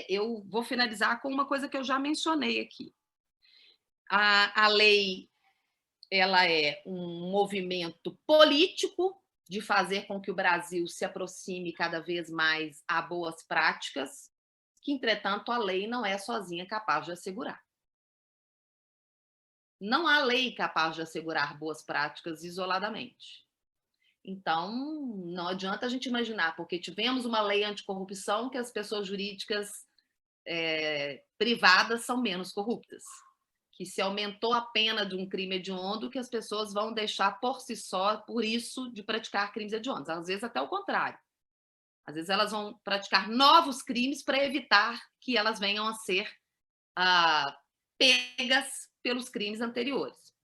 eu vou finalizar com uma coisa que eu já mencionei aqui. A lei ela é um movimento político de fazer com que o Brasil se aproxime cada vez mais a boas práticas, que, entretanto, a lei não é sozinha capaz de assegurar. Não há lei capaz de assegurar boas práticas isoladamente. Então, não adianta a gente imaginar, porque tivemos uma lei anticorrupção, que as pessoas jurídicas privadas são menos corruptas, que se aumentou a pena de um crime hediondo, que as pessoas vão deixar por si só, por isso, de praticar crimes hediondos. Às vezes até o contrário. Às vezes elas vão praticar novos crimes para evitar que elas venham a ser pegas pelos crimes anteriores.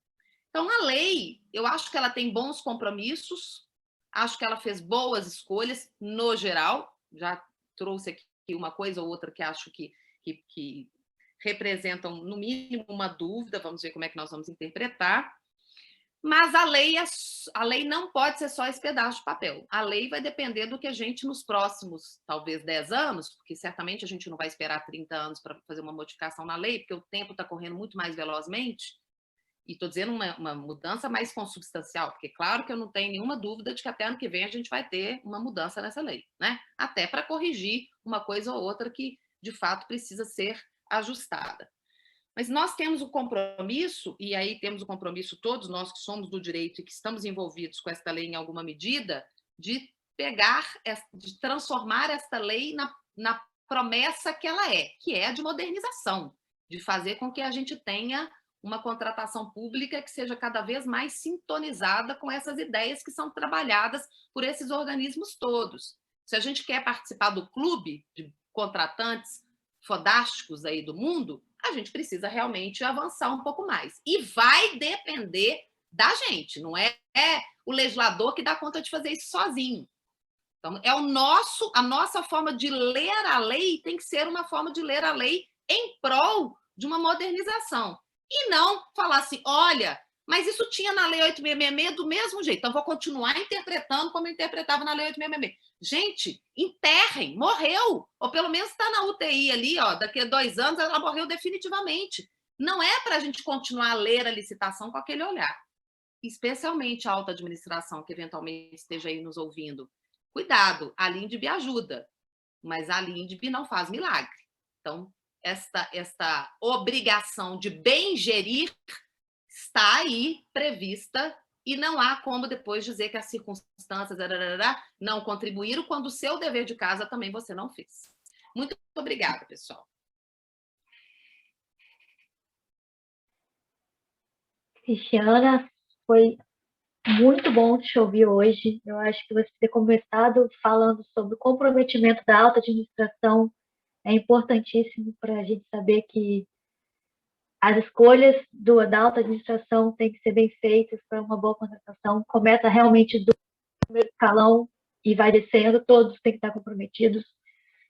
Então, a lei, eu acho que ela tem bons compromissos, acho que ela fez boas escolhas, no geral. Já trouxe aqui uma coisa ou outra que acho que representam, no mínimo, uma dúvida. Vamos ver como é que nós vamos interpretar. Mas a lei não pode ser só esse pedaço de papel. A lei vai depender do que a gente, nos próximos, talvez, 10 anos, porque certamente a gente não vai esperar 30 anos para fazer uma modificação na lei, porque o tempo está correndo muito mais velozmente, e estou dizendo uma mudança mais consubstancial, porque claro que eu não tenho nenhuma dúvida de que até ano que vem a gente vai ter uma mudança nessa lei, né? Até para corrigir uma coisa ou outra que, de fato, precisa ser ajustada. Mas nós temos o compromisso, e aí temos o compromisso, todos nós que somos do direito e que estamos envolvidos com esta lei em alguma medida, de de transformar esta lei na promessa que ela é, que é a de modernização, de fazer com que a gente tenha uma contratação pública que seja cada vez mais sintonizada com essas ideias que são trabalhadas por esses organismos todos. Se a gente quer participar do clube de contratantes fodásticos aí do mundo, a gente precisa realmente avançar um pouco mais. E vai depender da gente, não é o legislador que dá conta de fazer isso sozinho. Então, a nossa forma de ler a lei tem que ser uma forma de ler a lei em prol de uma modernização. E não falar assim, olha, mas isso tinha na Lei 8666 do mesmo jeito, então vou continuar interpretando como eu interpretava na Lei 8666. Gente, enterrem, morreu, ou pelo menos está na UTI ali, ó, daqui a 2 anos ela morreu definitivamente. Não é para a gente continuar a ler a licitação com aquele olhar. Especialmente a alta administração que eventualmente esteja aí nos ouvindo. Cuidado, a LINDB ajuda, mas a LINDB não faz milagre. Então, esta obrigação de bem gerir está aí prevista e não há como depois dizer que as circunstâncias não contribuíram quando o seu dever de casa também você não fez. Muito obrigada, pessoal. Cristiana, foi muito bom te ouvir hoje. Eu acho que você ter começado falando sobre o comprometimento da alta administração é importantíssimo para a gente saber que as escolhas da alta administração têm que ser bem feitas para uma boa contratação. Começa realmente do primeiro escalão e vai descendo, todos têm que estar comprometidos.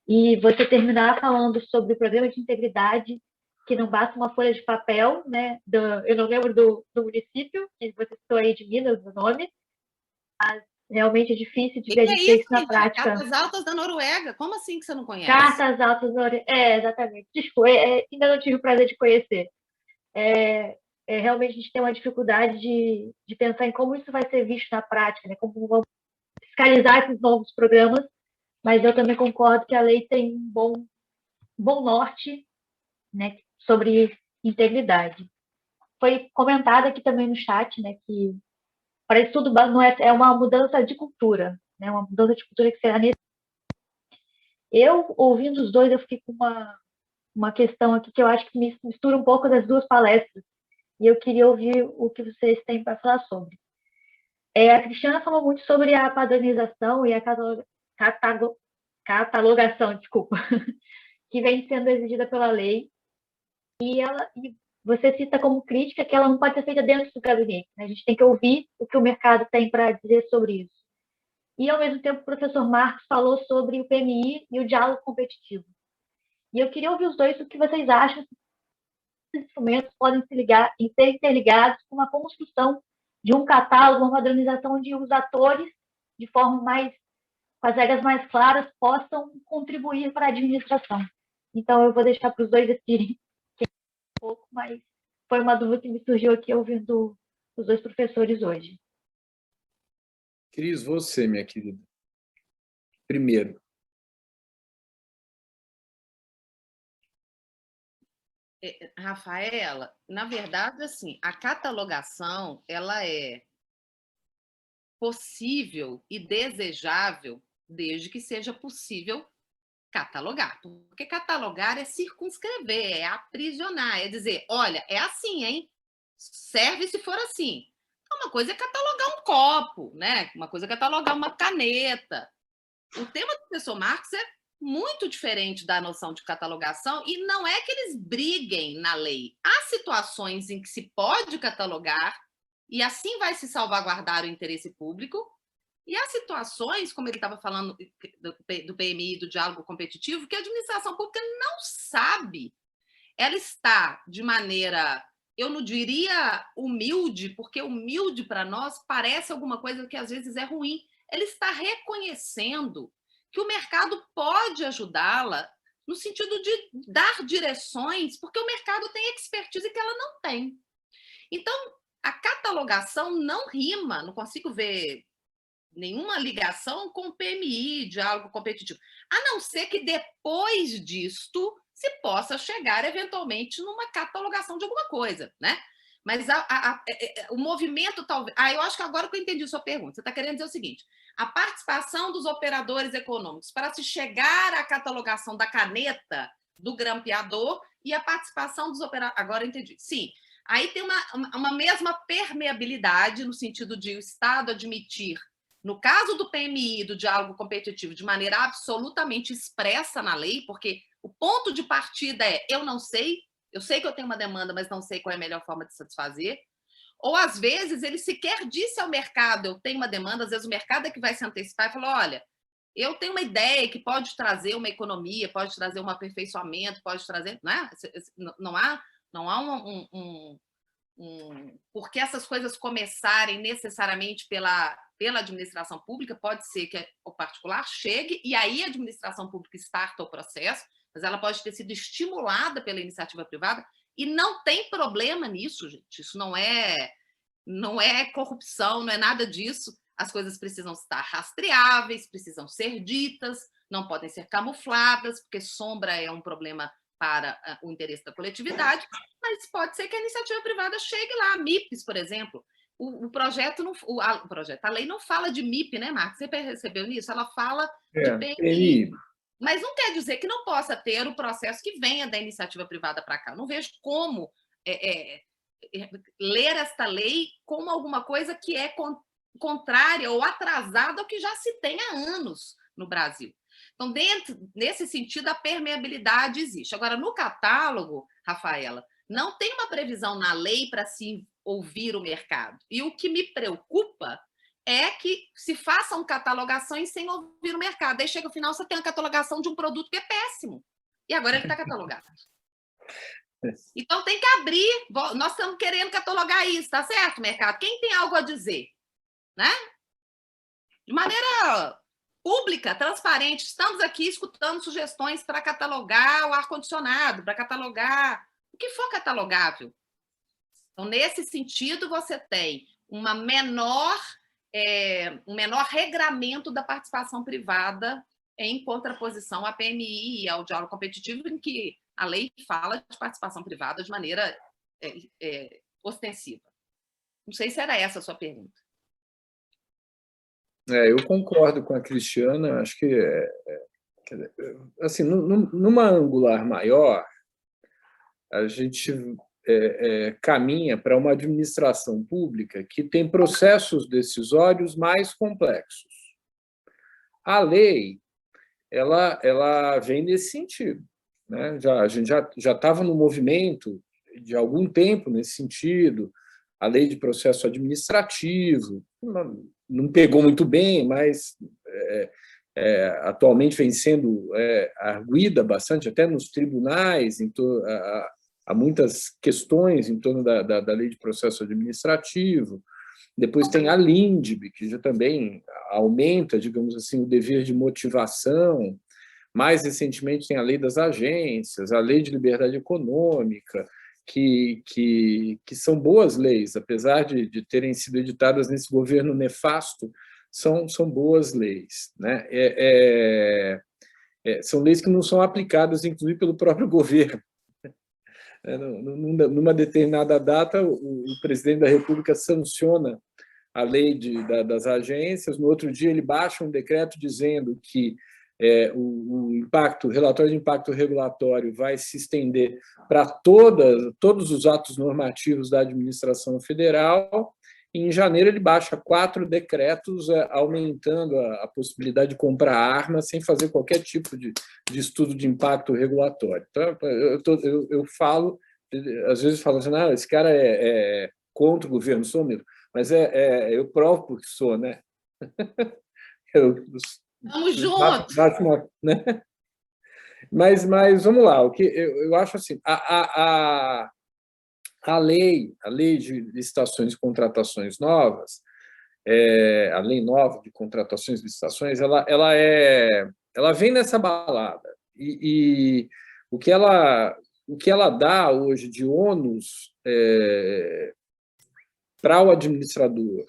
E você terminar falando sobre o programa de integridade, que não basta uma folha de papel, né? Eu não lembro do município, que você citou aí de Minas, o nome, mas realmente é difícil de ver a gente ver isso na prática. Cartas Altas da Noruega, como assim que você não conhece? Cartas Altas da Noruega, exatamente. Desculpa, ainda não tive o prazer de conhecer. Realmente a gente tem uma dificuldade de pensar em como isso vai ser visto na prática, né? Como vamos fiscalizar esses novos programas, mas eu também concordo que a lei tem um bom norte, né, sobre integridade. Foi comentado aqui também no chat, né, que para isso tudo não é uma mudança de cultura, né, uma mudança de cultura que será necessária. Eu, ouvindo os dois, eu fiquei com uma questão aqui que eu acho que me mistura um pouco das duas palestras, e eu queria ouvir o que vocês têm para falar sobre. A Cristiana falou muito sobre a padronização e a catalogação, desculpa, que vem sendo exigida pela lei, e você cita como crítica que ela não pode ser feita dentro do gabinete, né? A gente tem que ouvir o que o mercado tem para dizer sobre isso. E, ao mesmo tempo, o professor Marcos falou sobre o PMI e o diálogo competitivo. E eu queria ouvir os dois, o que vocês acham que esses instrumentos podem ser interligados com uma construção de um catálogo, uma padronização onde os atores, de forma com as regras mais claras, possam contribuir para a administração. Então, eu vou deixar para os dois decidirem um pouco, mas foi uma dúvida que me surgiu aqui ouvindo os dois professores hoje. Cris, você, minha querida. Primeiro. Rafaela, na verdade, assim, a catalogação ela é possível e desejável desde que seja possível catalogar. Porque catalogar é circunscrever, é aprisionar, é dizer, olha, é assim, hein? Serve se for assim. Então, uma coisa é catalogar um copo, né? Uma coisa é catalogar uma caneta. O tema do professor Marcos é muito diferente da noção de catalogação e não é que eles briguem na lei. Há situações em que se pode catalogar e assim vai se salvaguardar o interesse público, e há situações, como ele estava falando do PMI, do diálogo competitivo, que a administração pública não sabe. Ela está, de maneira eu não diria humilde, porque humilde para nós parece alguma coisa que às vezes é ruim. Ele está reconhecendo que o mercado pode ajudá-la no sentido de dar direções, porque o mercado tem expertise que ela não tem. Então, a catalogação não rima, não consigo ver nenhuma ligação com o PMI, diálogo competitivo, a não ser que depois disto se possa chegar eventualmente numa catalogação de alguma coisa, né? Mas o movimento talvez... eu acho que agora que eu entendi a sua pergunta. Você está querendo dizer o seguinte: a participação dos operadores econômicos para se chegar à catalogação da caneta do grampeador e a participação dos operadores... Agora eu entendi. Sim. Aí tem uma mesma permeabilidade no sentido de o Estado admitir, no caso do PMI, do diálogo competitivo, de maneira absolutamente expressa na lei, porque o ponto de partida é: eu não sei, eu sei que eu tenho uma demanda, mas não sei qual é a melhor forma de satisfazer. Ou, às vezes, ele sequer disse ao mercado: eu tenho uma demanda, às vezes o mercado é que vai se antecipar e falar: olha, eu tenho uma ideia que pode trazer uma economia, pode trazer um aperfeiçoamento, pode trazer... Não há porque essas coisas começarem necessariamente pela administração pública, pode ser que o particular chegue e aí a administração pública starta o processo, mas ela pode ter sido estimulada pela iniciativa privada, e não tem problema nisso, gente. Isso não é corrupção, não é nada disso. As coisas precisam estar rastreáveis, precisam ser ditas, não podem ser camufladas, porque sombra é um problema para o interesse da coletividade, mas pode ser que a iniciativa privada chegue lá. A MIPs, por exemplo, a lei não fala de MIP, né, Marcos? Você percebeu nisso? Ela fala de PMI. Mas não quer dizer que não possa ter o processo que venha da iniciativa privada para cá. Não vejo como ler esta lei como alguma coisa que é contrária ou atrasada ao que já se tem há anos no Brasil. Então, nesse sentido, a permeabilidade existe. Agora, no catálogo, Rafaela, não tem uma previsão na lei para se ouvir o mercado. E o que me preocupa é que se façam catalogações sem ouvir o mercado. Aí chega no final, você tem a catalogação de um produto que é péssimo. E agora ele está catalogado. Então, tem que abrir. Nós estamos querendo catalogar isso, tá certo, mercado? Quem tem algo a dizer? Né? De maneira pública, transparente. Estamos aqui escutando sugestões para catalogar o ar-condicionado, para catalogar o que for catalogável. Então, nesse sentido, você tem um menor regramento da participação privada em contraposição à PMI e ao diálogo competitivo, em que a lei fala de participação privada de maneira ostensiva. Não sei se era essa a sua pergunta. Eu concordo com a Cristiana. Acho que, assim, numa angular maior, a gente caminha para uma administração pública que tem processos decisórios mais complexos. A lei, ela vem nesse sentido, né? A gente já estava no movimento de algum tempo nesse sentido. A lei de processo administrativo não pegou muito bem, mas atualmente vem sendo arguida bastante, até nos tribunais. Há muitas questões em torno da lei de processo administrativo. Depois tem a LINDB, que já também aumenta, digamos assim, o dever de motivação. Mais recentemente tem a lei das agências, a lei de liberdade econômica, que são boas leis, apesar de terem sido editadas nesse governo nefasto, são boas leis, né? São leis que não são aplicadas, inclusive, pelo próprio governo. Numa determinada data, o presidente da República sanciona a lei das agências, no outro dia ele baixa um decreto dizendo que o relatório de impacto regulatório vai se estender para todos os atos normativos da administração federal. E, em janeiro, ele baixa 4 decretos aumentando a possibilidade de comprar armas sem fazer qualquer tipo de estudo de impacto regulatório. Então, eu falo, às vezes falo assim: esse cara é contra o governo, sou mesmo, mas eu provo que sou, né? Vamos juntos! Né? Mas vamos lá, o que eu acho assim, A lei de licitações e contratações novas, a lei nova de contratações e licitações, ela vem nessa balada. E o que ela dá hoje de ônus para o administrador,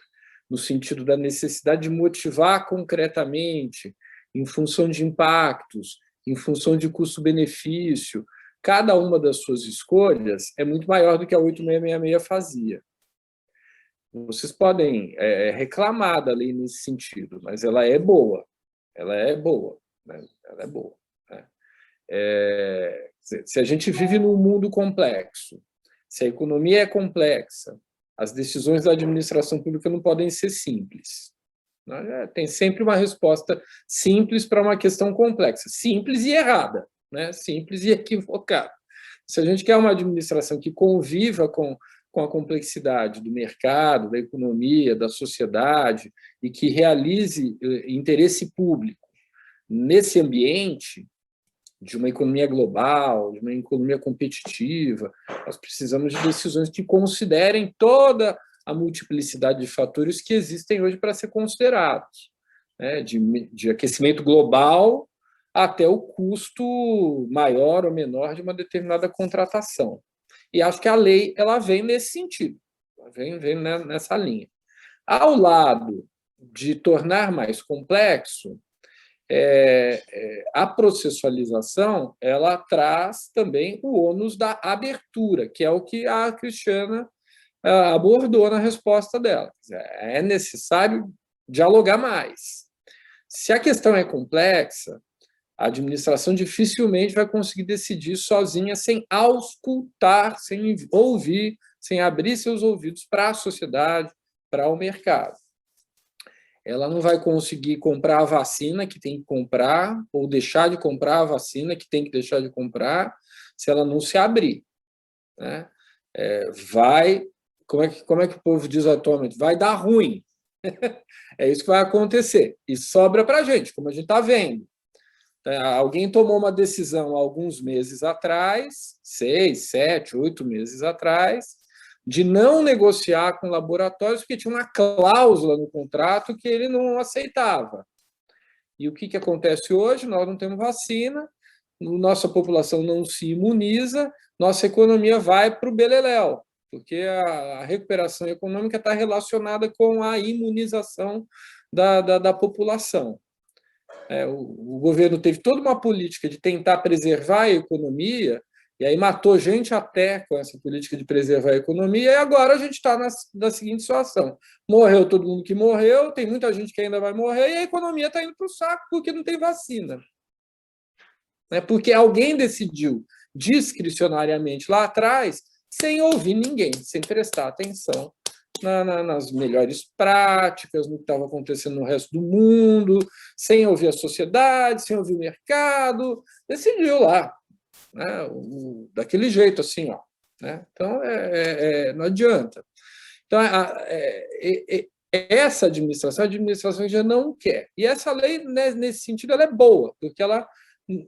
no sentido da necessidade de motivar concretamente, em função de impactos, em função de custo-benefício, cada uma das suas escolhas é muito maior do que a 8666 fazia. Vocês podem reclamar da lei nesse sentido, mas ela é boa. Ela é boa. Né? Ela é boa. Né? Se a gente vive num mundo complexo, se a economia é complexa, as decisões da administração pública não podem ser simples. Né? Tem sempre uma resposta simples para uma questão complexa. Simples e errada. Né? Simples e equivocada. Se a gente quer uma administração que conviva com a complexidade do mercado, da economia, da sociedade, e que realize interesse público nesse ambiente de uma economia global, de uma economia competitiva, nós precisamos de decisões que considerem toda a multiplicidade de fatores que existem hoje para ser considerados, né? De aquecimento global até o custo maior ou menor de uma determinada contratação. E acho que a lei ela vem nesse sentido, vem nessa linha. Ao lado de tornar mais complexo, a processualização ela traz também o ônus da abertura, que é o que a Cristiana abordou na resposta dela. É necessário dialogar mais. Se a questão é complexa, a administração dificilmente vai conseguir decidir sozinha, sem auscultar, sem ouvir, sem abrir seus ouvidos para a sociedade, para o mercado. Ela não vai conseguir comprar a vacina que tem que comprar, ou deixar de comprar a vacina que tem que deixar de comprar, se ela não se abrir. Né? Como é que o povo diz atualmente? Vai dar ruim. É isso que vai acontecer. E sobra para a gente, como a gente está vendo. Alguém tomou uma decisão há alguns meses atrás, 6, 7, 8 meses atrás, de não negociar com laboratórios porque tinha uma cláusula no contrato que ele não aceitava. E o que acontece hoje? Nós não temos vacina, nossa população não se imuniza, nossa economia vai para o beleléu, porque a recuperação econômica está relacionada com a imunização da população. O governo teve toda uma política de tentar preservar a economia, e aí matou gente até com essa política de preservar a economia, e agora a gente está na seguinte situação. Morreu todo mundo que morreu, tem muita gente que ainda vai morrer, e a economia está indo para o saco porque não tem vacina. Porque alguém decidiu discricionariamente lá atrás, sem ouvir ninguém, sem prestar atenção nas melhores práticas, no que estava acontecendo no resto do mundo, sem ouvir a sociedade, sem ouvir o mercado, decidiu lá, né, daquele jeito, assim, ó, né? Então, não adianta. Então, essa administração, a administração já não quer. E essa lei, né, nesse sentido, ela é boa, porque ela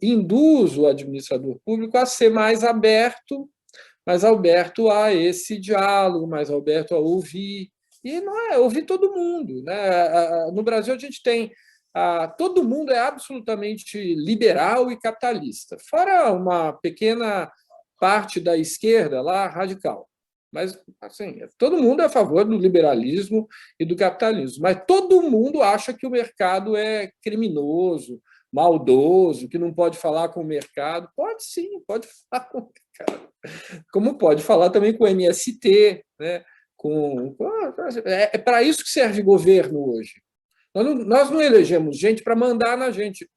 induz o administrador público a ser mais aberto a esse diálogo, mais aberto a ouvir, e não é ouvir todo mundo. Né? No Brasil, a gente tem... todo mundo é absolutamente liberal e capitalista, fora uma pequena parte da esquerda lá, radical. Mas, assim, todo mundo é a favor do liberalismo e do capitalismo, mas todo mundo acha que o mercado é criminoso, maldoso, que não pode falar com o mercado. Pode sim, pode falar com o mercado. Como pode falar também com o MST. Né? É para isso que serve governo hoje. Nós não elegemos gente para mandar na gente.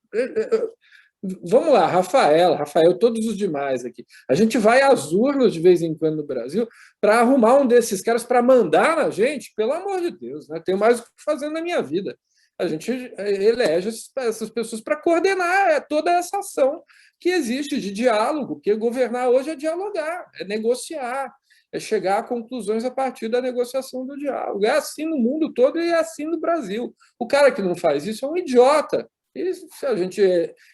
Vamos lá, Rafael, todos os demais aqui. A gente vai às urnas de vez em quando no Brasil para arrumar um desses caras para mandar na gente, pelo amor de Deus, né? Tenho mais o que fazer na minha vida. A gente elege essas pessoas para coordenar toda essa ação que existe de diálogo, porque governar hoje é dialogar, é negociar, é chegar a conclusões a partir da negociação do diálogo. É assim no mundo todo e é assim no Brasil. O cara que não faz isso é um idiota. E se a gente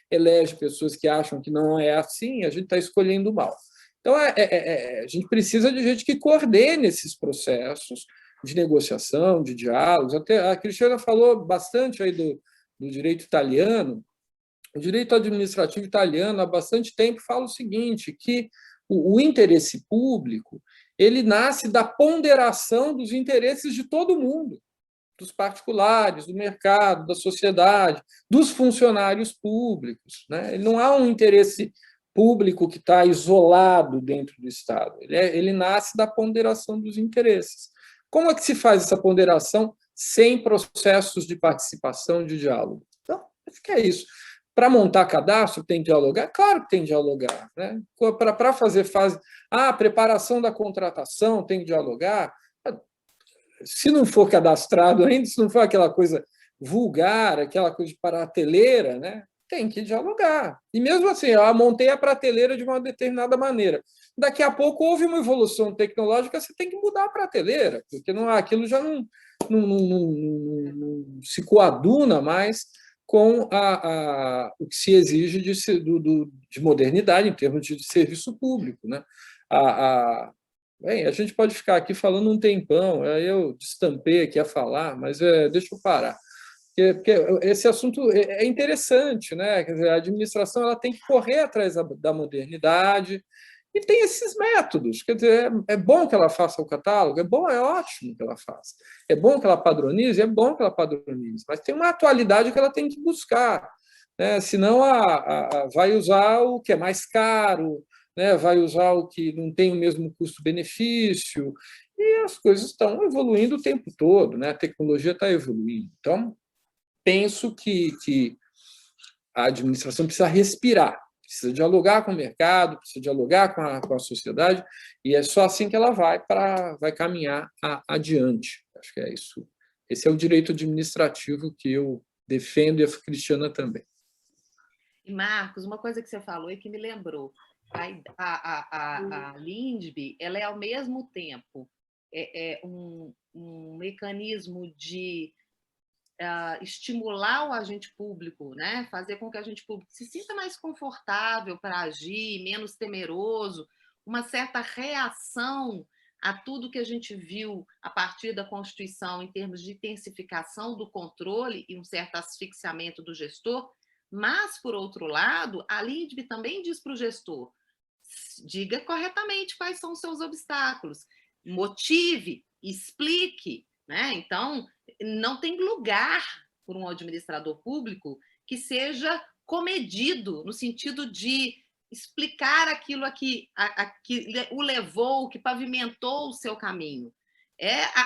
elege pessoas que acham que não é assim, a gente está escolhendo mal. Então, a gente precisa de gente que coordene esses processos de negociação, de diálogos. Até a Cristiana falou bastante aí do direito italiano. O direito administrativo italiano, há bastante tempo, fala o seguinte, que o interesse público ele nasce da ponderação dos interesses de todo mundo, dos particulares, do mercado, da sociedade, dos funcionários públicos, né? Não há um interesse público que está isolado dentro do Estado. Ele nasce da ponderação dos interesses. Como é que se faz essa ponderação sem processos de participação, de diálogo? Então, acho que é isso. Para montar cadastro, tem que dialogar? Claro que tem que dialogar. Né? Para fazer a preparação da contratação, tem que dialogar. Se não for cadastrado ainda, se não for aquela coisa vulgar, aquela coisa de prateleira, né? Tem que dialogar. E mesmo assim, eu montei a prateleira de uma determinada maneira. Daqui a pouco houve uma evolução tecnológica, você tem que mudar a prateleira, porque aquilo já não se coaduna mais com o que se exige de modernidade em termos de serviço público. Né? Bem, a gente pode ficar aqui falando um tempão, eu destampei aqui a falar, mas deixa eu parar. Porque esse assunto é interessante, né? Quer dizer, a administração ela tem que correr atrás da modernidade e tem esses métodos. Quer dizer, é bom que ela faça o catálogo, é ótimo que ela faça. É bom que ela padronize, é bom que ela padronize, mas tem uma atualidade que ela tem que buscar, né? Senão vai usar o que é mais caro, né? Vai usar o que não tem o mesmo custo-benefício, e as coisas estão evoluindo o tempo todo, né? A tecnologia está evoluindo. Então, penso que a administração precisa respirar, precisa dialogar com o mercado, precisa dialogar com a sociedade, e é só assim que ela vai caminhar adiante. Acho que é isso. Esse é o direito administrativo que eu defendo e a Cristiana também. E, Marcos, uma coisa que você falou e que me lembrou, a LINDB, ela é, ao mesmo tempo, um mecanismo de estimular o agente público, né? Fazer com que o agente público se sinta mais confortável para agir, menos temeroso, uma certa reação a tudo que a gente viu a partir da Constituição em termos de intensificação do controle e um certo asfixiamento do gestor, mas, por outro lado, a LINDB também diz para o gestor, diga corretamente quais são os seus obstáculos, motive, explique, né? Então, não tem lugar por um administrador público que seja comedido, no sentido de explicar aquilo que o levou, que pavimentou o seu caminho.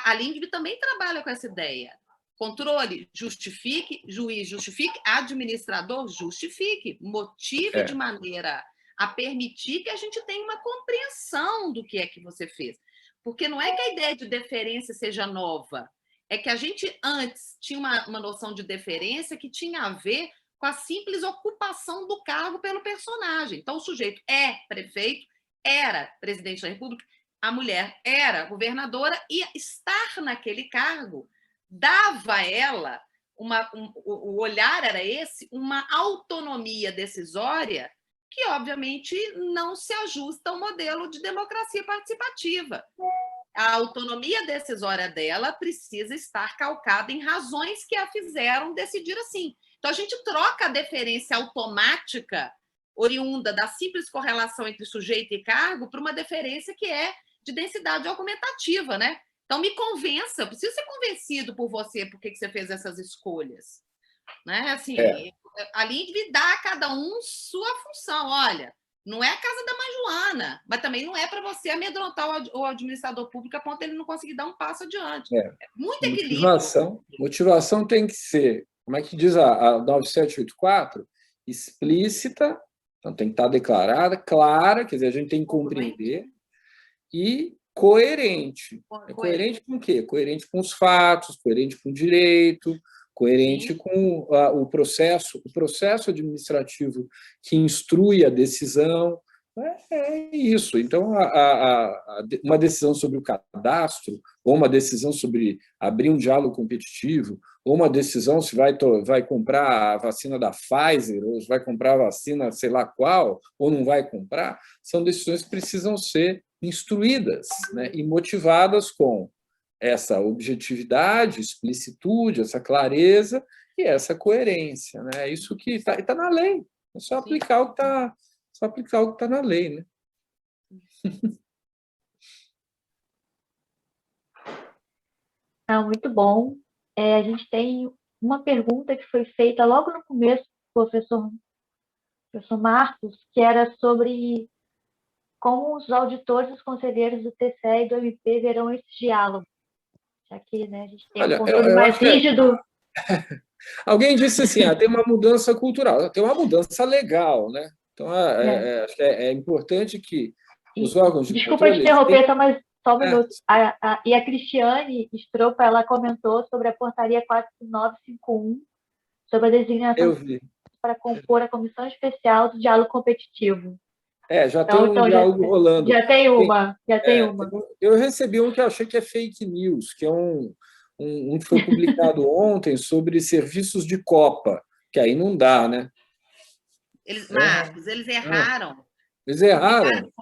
A LINDB também trabalha com essa ideia. Controle, justifique, juiz, justifique, administrador, justifique, motive de maneira a permitir que a gente tenha uma compreensão do que é que você fez. Porque não é que a ideia de deferência seja nova, é que a gente antes tinha uma noção de deferência que tinha a ver com a simples ocupação do cargo pelo personagem. Então, o sujeito é prefeito, era presidente da República, a mulher era governadora, e estar naquele cargo dava a ela, o olhar era esse, uma autonomia decisória que, obviamente, não se ajusta ao modelo de democracia participativa. A autonomia decisória dela precisa estar calcada em razões que a fizeram decidir assim. Então, a gente troca a deferência automática, oriunda da simples correlação entre sujeito e cargo, para uma deferência que é de densidade argumentativa, né? Então, me convença, eu preciso ser convencido por você por que você fez essas escolhas. Né? Assim, a LINDB dá a cada um sua função. Olha, não é a casa da mãe Joana, mas também não é para você amedrontar o administrador público a ponto de ele não conseguir dar um passo adiante. Muito equilíbrio. Motivação tem que ser, como é que diz a 9784? Explícita, então tem que estar declarada, clara, quer dizer, a gente tem que compreender, e coerente. Coerente com o quê? Coerente com os fatos, coerente com o direito, coerente com o processo administrativo que instrui a decisão, É isso. Então, uma decisão sobre o cadastro, ou uma decisão sobre abrir um diálogo competitivo, ou uma decisão se vai comprar a vacina da Pfizer, ou se vai comprar a vacina sei lá qual, ou não vai comprar, são decisões que precisam ser instruídas, né, e motivadas com essa objetividade, explicitude, essa clareza e essa coerência. Né? É isso que está na lei. É só aplicar o que está na lei, né? Muito bom. A gente tem uma pergunta que foi feita logo no começo, do professor Marcos, que era sobre como os auditores, os conselheiros do TCE e do MP verão esse diálogo, já que, né, a gente tem um Olha, controle eu mais acho que rígido. alguém disse assim, tem uma mudança cultural, tem uma mudança legal, né? Então, acho que é importante que os órgãos de Desculpa te controle... interromper, só um É, minuto. E a Cristiane Stropa, ela comentou sobre a portaria 4951, sobre a designação eu vi. para compor a comissão especial do diálogo competitivo. Já tem um diálogo rolando. Já tem uma. Eu recebi um que eu achei que é fake news, que é um que foi publicado ontem sobre serviços de Copa, que aí não dá, né? Marcos, eles erraram. Eles erraram?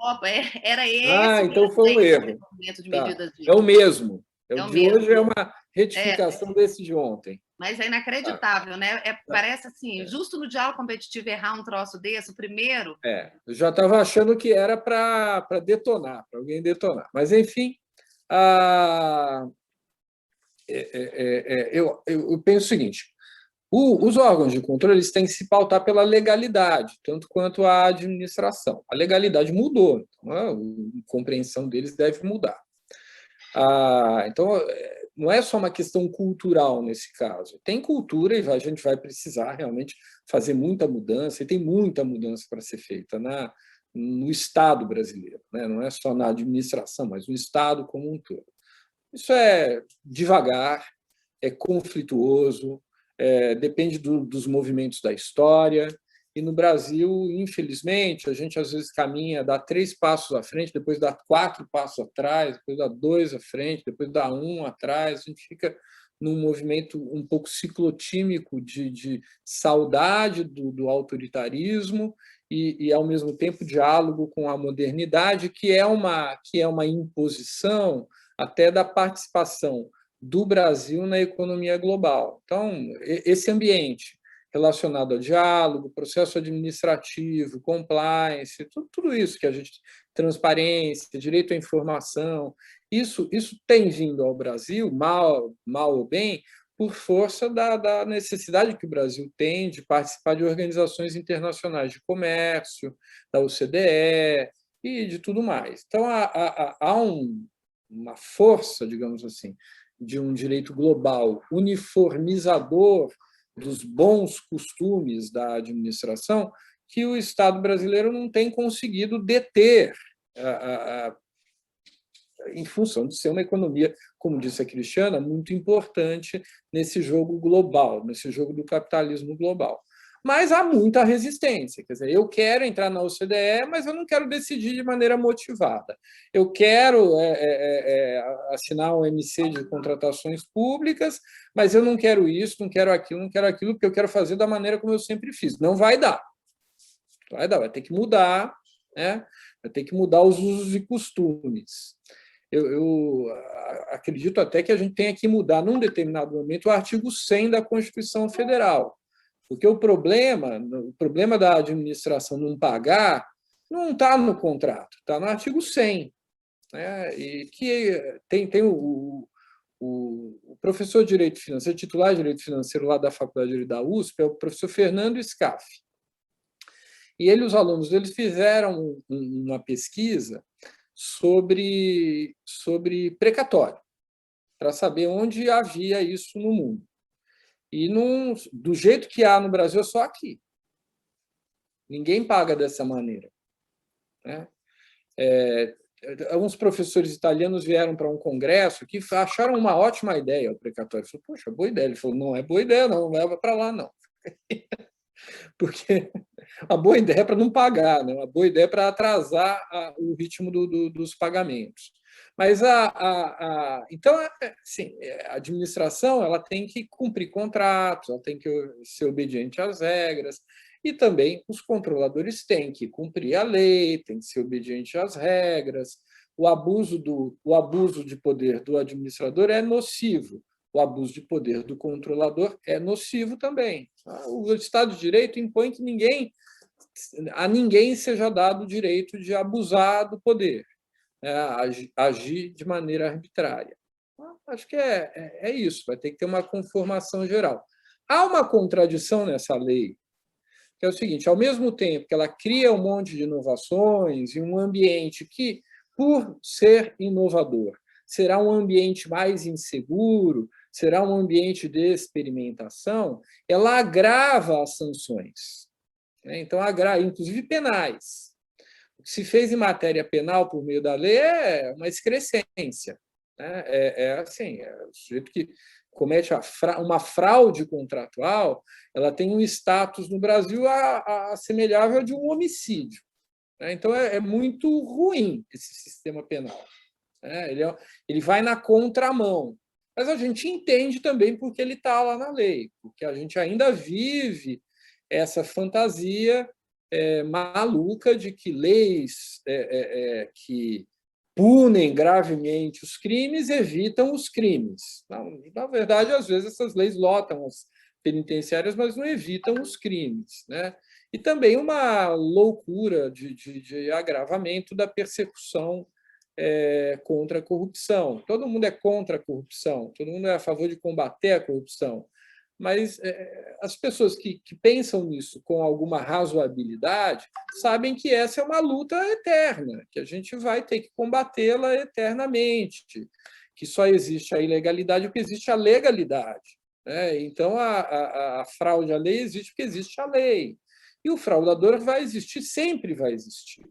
Era esse então foi um erro. De medidas de... É o mesmo. O de mesmo. hoje é uma retificação desse de ontem. Mas é inacreditável, né? Parece assim, justo no diálogo competitivo errar um troço desse, o primeiro... Eu já estava achando que era para detonar, para alguém detonar. Mas, enfim, eu penso o seguinte, os órgãos de controle eles têm que se pautar pela legalidade, tanto quanto a administração. A legalidade mudou, então a compreensão deles deve mudar. Então, não é só uma questão cultural nesse caso. Tem cultura e a gente vai precisar realmente fazer muita mudança, e tem muita mudança para ser feita no Estado brasileiro, né? Não é só na administração, mas no Estado como um todo. Isso é devagar, é conflituoso, depende dos movimentos da história, e no Brasil, infelizmente, a gente às vezes caminha, dá 3 passos à frente, depois dá 4 passos atrás, depois dá 2 à frente, depois dá 1 atrás, a gente fica num movimento um pouco ciclotímico de saudade do autoritarismo e, ao mesmo tempo, diálogo com a modernidade, que é uma imposição até da participação do Brasil na economia global. Então, esse ambiente relacionado ao diálogo, processo administrativo, compliance, tudo isso que a gente... transparência, direito à informação, isso tem vindo ao Brasil, mal ou bem, por força da necessidade que o Brasil tem de participar de organizações internacionais de comércio, da OCDE e de tudo mais. Então, há uma força, digamos assim, de um direito global uniformizador dos bons costumes da administração que o Estado brasileiro não tem conseguido deter, em função de ser uma economia, como disse a Cristiana, muito importante nesse jogo global, nesse jogo do capitalismo global. Mas há muita resistência. Quer dizer, eu quero entrar na OCDE, mas eu não quero decidir de maneira motivada. Eu quero assinar um MC de contratações públicas, mas eu não quero isso, não quero aquilo, porque eu quero fazer da maneira como eu sempre fiz. Não vai dar. Vai ter que mudar, né? Vai ter que mudar os usos e costumes. Eu acredito até que a gente tenha que mudar, num determinado momento, o artigo 100 da Constituição Federal, porque o problema da administração não pagar não está no contrato, está no artigo 100, né? E que tem o professor de Direito Financeiro, titular de Direito Financeiro lá da Faculdade de Direito da USP, é o professor Fernando Scaff. E os alunos deles fizeram uma pesquisa sobre precatório, para saber onde havia isso no mundo. E do jeito que há no Brasil, é só aqui. Ninguém paga dessa maneira, né? Alguns professores italianos vieram para um congresso que acharam uma ótima ideia o precatório. Falei, poxa, boa ideia. Ele falou, não é boa ideia, não leva para lá, não. Porque A boa ideia é para não pagar, né? A boa ideia é para atrasar o ritmo dos pagamentos. Mas então, assim, a administração ela tem que cumprir contratos, ela tem que ser obediente às regras, e também os controladores têm que cumprir a lei, têm que ser obediente às regras. O abuso de poder do administrador é nocivo. O abuso de poder do controlador é nocivo também. O Estado de Direito impõe que a ninguém seja dado o direito de abusar do poder, né, agir de maneira arbitrária. Acho que é isso, vai ter que ter uma conformação geral. Há uma contradição nessa lei, que é o seguinte: ao mesmo tempo que ela cria um monte de inovações e um ambiente que, por ser inovador, será um ambiente mais inseguro, será um ambiente de experimentação, ela agrava as sanções. Então, agrava, inclusive penais. O que se fez em matéria penal por meio da lei é uma excrescência. Assim, o sujeito que comete uma fraude contratual, ela tem um status no Brasil assemelhável a de um homicídio. Então, é muito ruim esse sistema penal. Ele vai na contramão. Mas a gente entende também porque ele está lá na lei, porque a gente ainda vive essa fantasia maluca de que leis que punem gravemente os crimes evitam os crimes. Na verdade, às vezes, essas leis lotam as penitenciárias, mas não evitam os crimes, né? E também uma loucura de agravamento da persecução contra a corrupção. Todo mundo é contra a corrupção, todo mundo é a favor de combater a corrupção, mas as pessoas que pensam nisso com alguma razoabilidade sabem que essa é uma luta eterna, que a gente vai ter que combatê-la eternamente, que só existe a ilegalidade porque existe a legalidade. Então, a fraude à lei existe porque existe a lei. E o fraudador vai existir, sempre vai existir.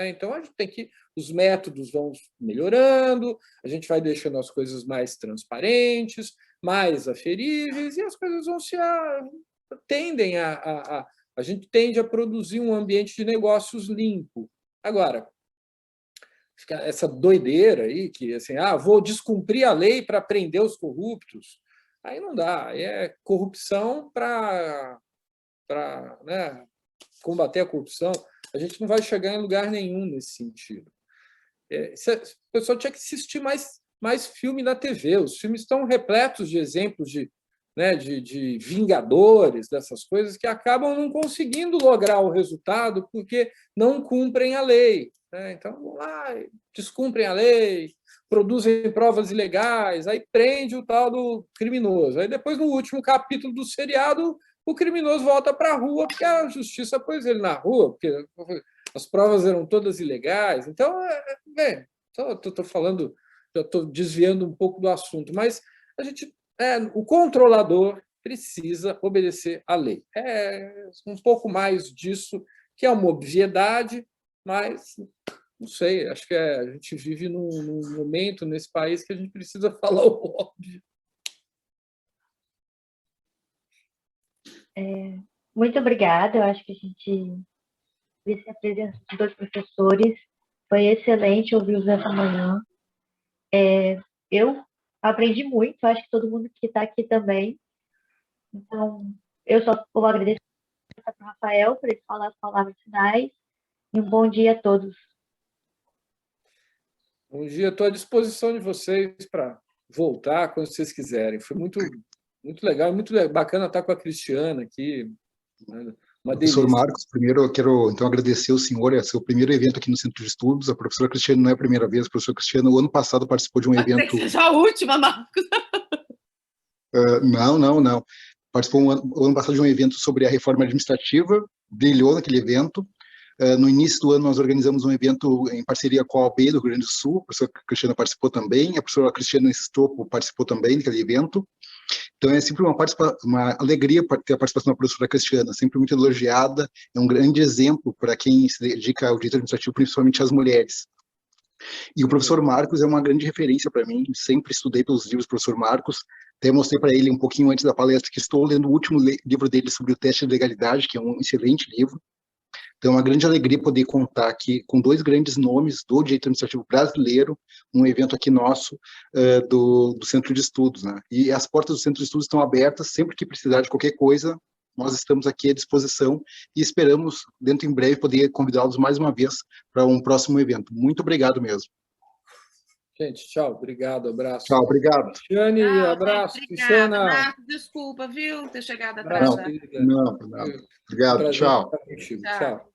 Então, a gente tem que... Os métodos vão melhorando, a gente vai deixando as coisas mais transparentes, mais aferíveis, e as coisas vão tendem a gente tende a produzir um ambiente de negócios limpo. Agora, essa doideira aí, que assim, vou descumprir a lei para prender os corruptos, aí não dá, aí é corrupção para combater a corrupção. A gente não vai chegar em lugar nenhum nesse sentido. O pessoal tinha que assistir mais filme na TV. Os filmes estão repletos de exemplos de vingadores, dessas coisas, que acabam não conseguindo lograr o resultado porque não cumprem a lei. Então, vão lá, descumprem a lei, produzem provas ilegais, aí prende o tal do criminoso. Aí depois, no último capítulo do seriado, o criminoso volta para a rua porque a justiça pôs ele na rua, porque as provas eram todas ilegais. Então, estou falando, já estou desviando um pouco do assunto, mas o controlador precisa obedecer à lei. Um pouco mais disso, que é uma obviedade, mas não sei, acho que a gente vive num momento nesse país que a gente precisa falar o óbvio. Muito obrigada, eu acho que a gente viu a presença de 2 professores, foi excelente ouvir-os essa manhã. Eu aprendi muito, acho que todo mundo que está aqui também. Então, eu só vou agradecer para o Rafael por ele falar as palavras finais, e um bom dia a todos. Bom dia, estou à disposição de vocês para voltar quando vocês quiserem. Foi muito legal, muito bacana estar com a Cristiana aqui. Uma Professor delícia. Marcos, primeiro eu quero então agradecer ao senhor, é seu primeiro evento aqui no Centro de Estudos. A professora Cristiana não é a primeira vez, a professora Cristiana, o ano passado, participou de um evento... Pode ser que seja a última, Marcos. Não. Participou o ano passado de um evento sobre a reforma administrativa, brilhou naquele evento. No início do ano, nós organizamos um evento em parceria com a OAB do Rio Grande do Sul, a professora Cristiana participou também, a professora Cristiana Stocco participou também daquele evento. Então, é sempre uma alegria ter a participação da professora Cristiana, sempre muito elogiada, é um grande exemplo para quem se dedica ao direito administrativo, principalmente as mulheres. E o professor Marcos é uma grande referência para mim, sempre estudei pelos livros do professor Marcos, Até mostrei para ele um pouquinho antes da palestra que estou lendo o último livro dele sobre o teste de legalidade, que é um excelente livro. Então, é uma grande alegria poder contar aqui com 2 grandes nomes do direito administrativo brasileiro, um evento aqui nosso do Centro de Estudos, né? E as portas do Centro de Estudos estão abertas, sempre que precisar de qualquer coisa, nós estamos aqui à disposição e esperamos, dentro em breve, poder convidá-los mais uma vez para um próximo evento. Muito obrigado mesmo. Gente, tchau, obrigado, abraço. Tchau, obrigado. Cristiane, Tchau, abraço. gente, Cristiana. obrigada. Marcos, desculpa, viu, ter chegado Abraço, atrasada. querida. Não, obrigado. Prazer Tchau. estar contigo. Tchau. Tchau.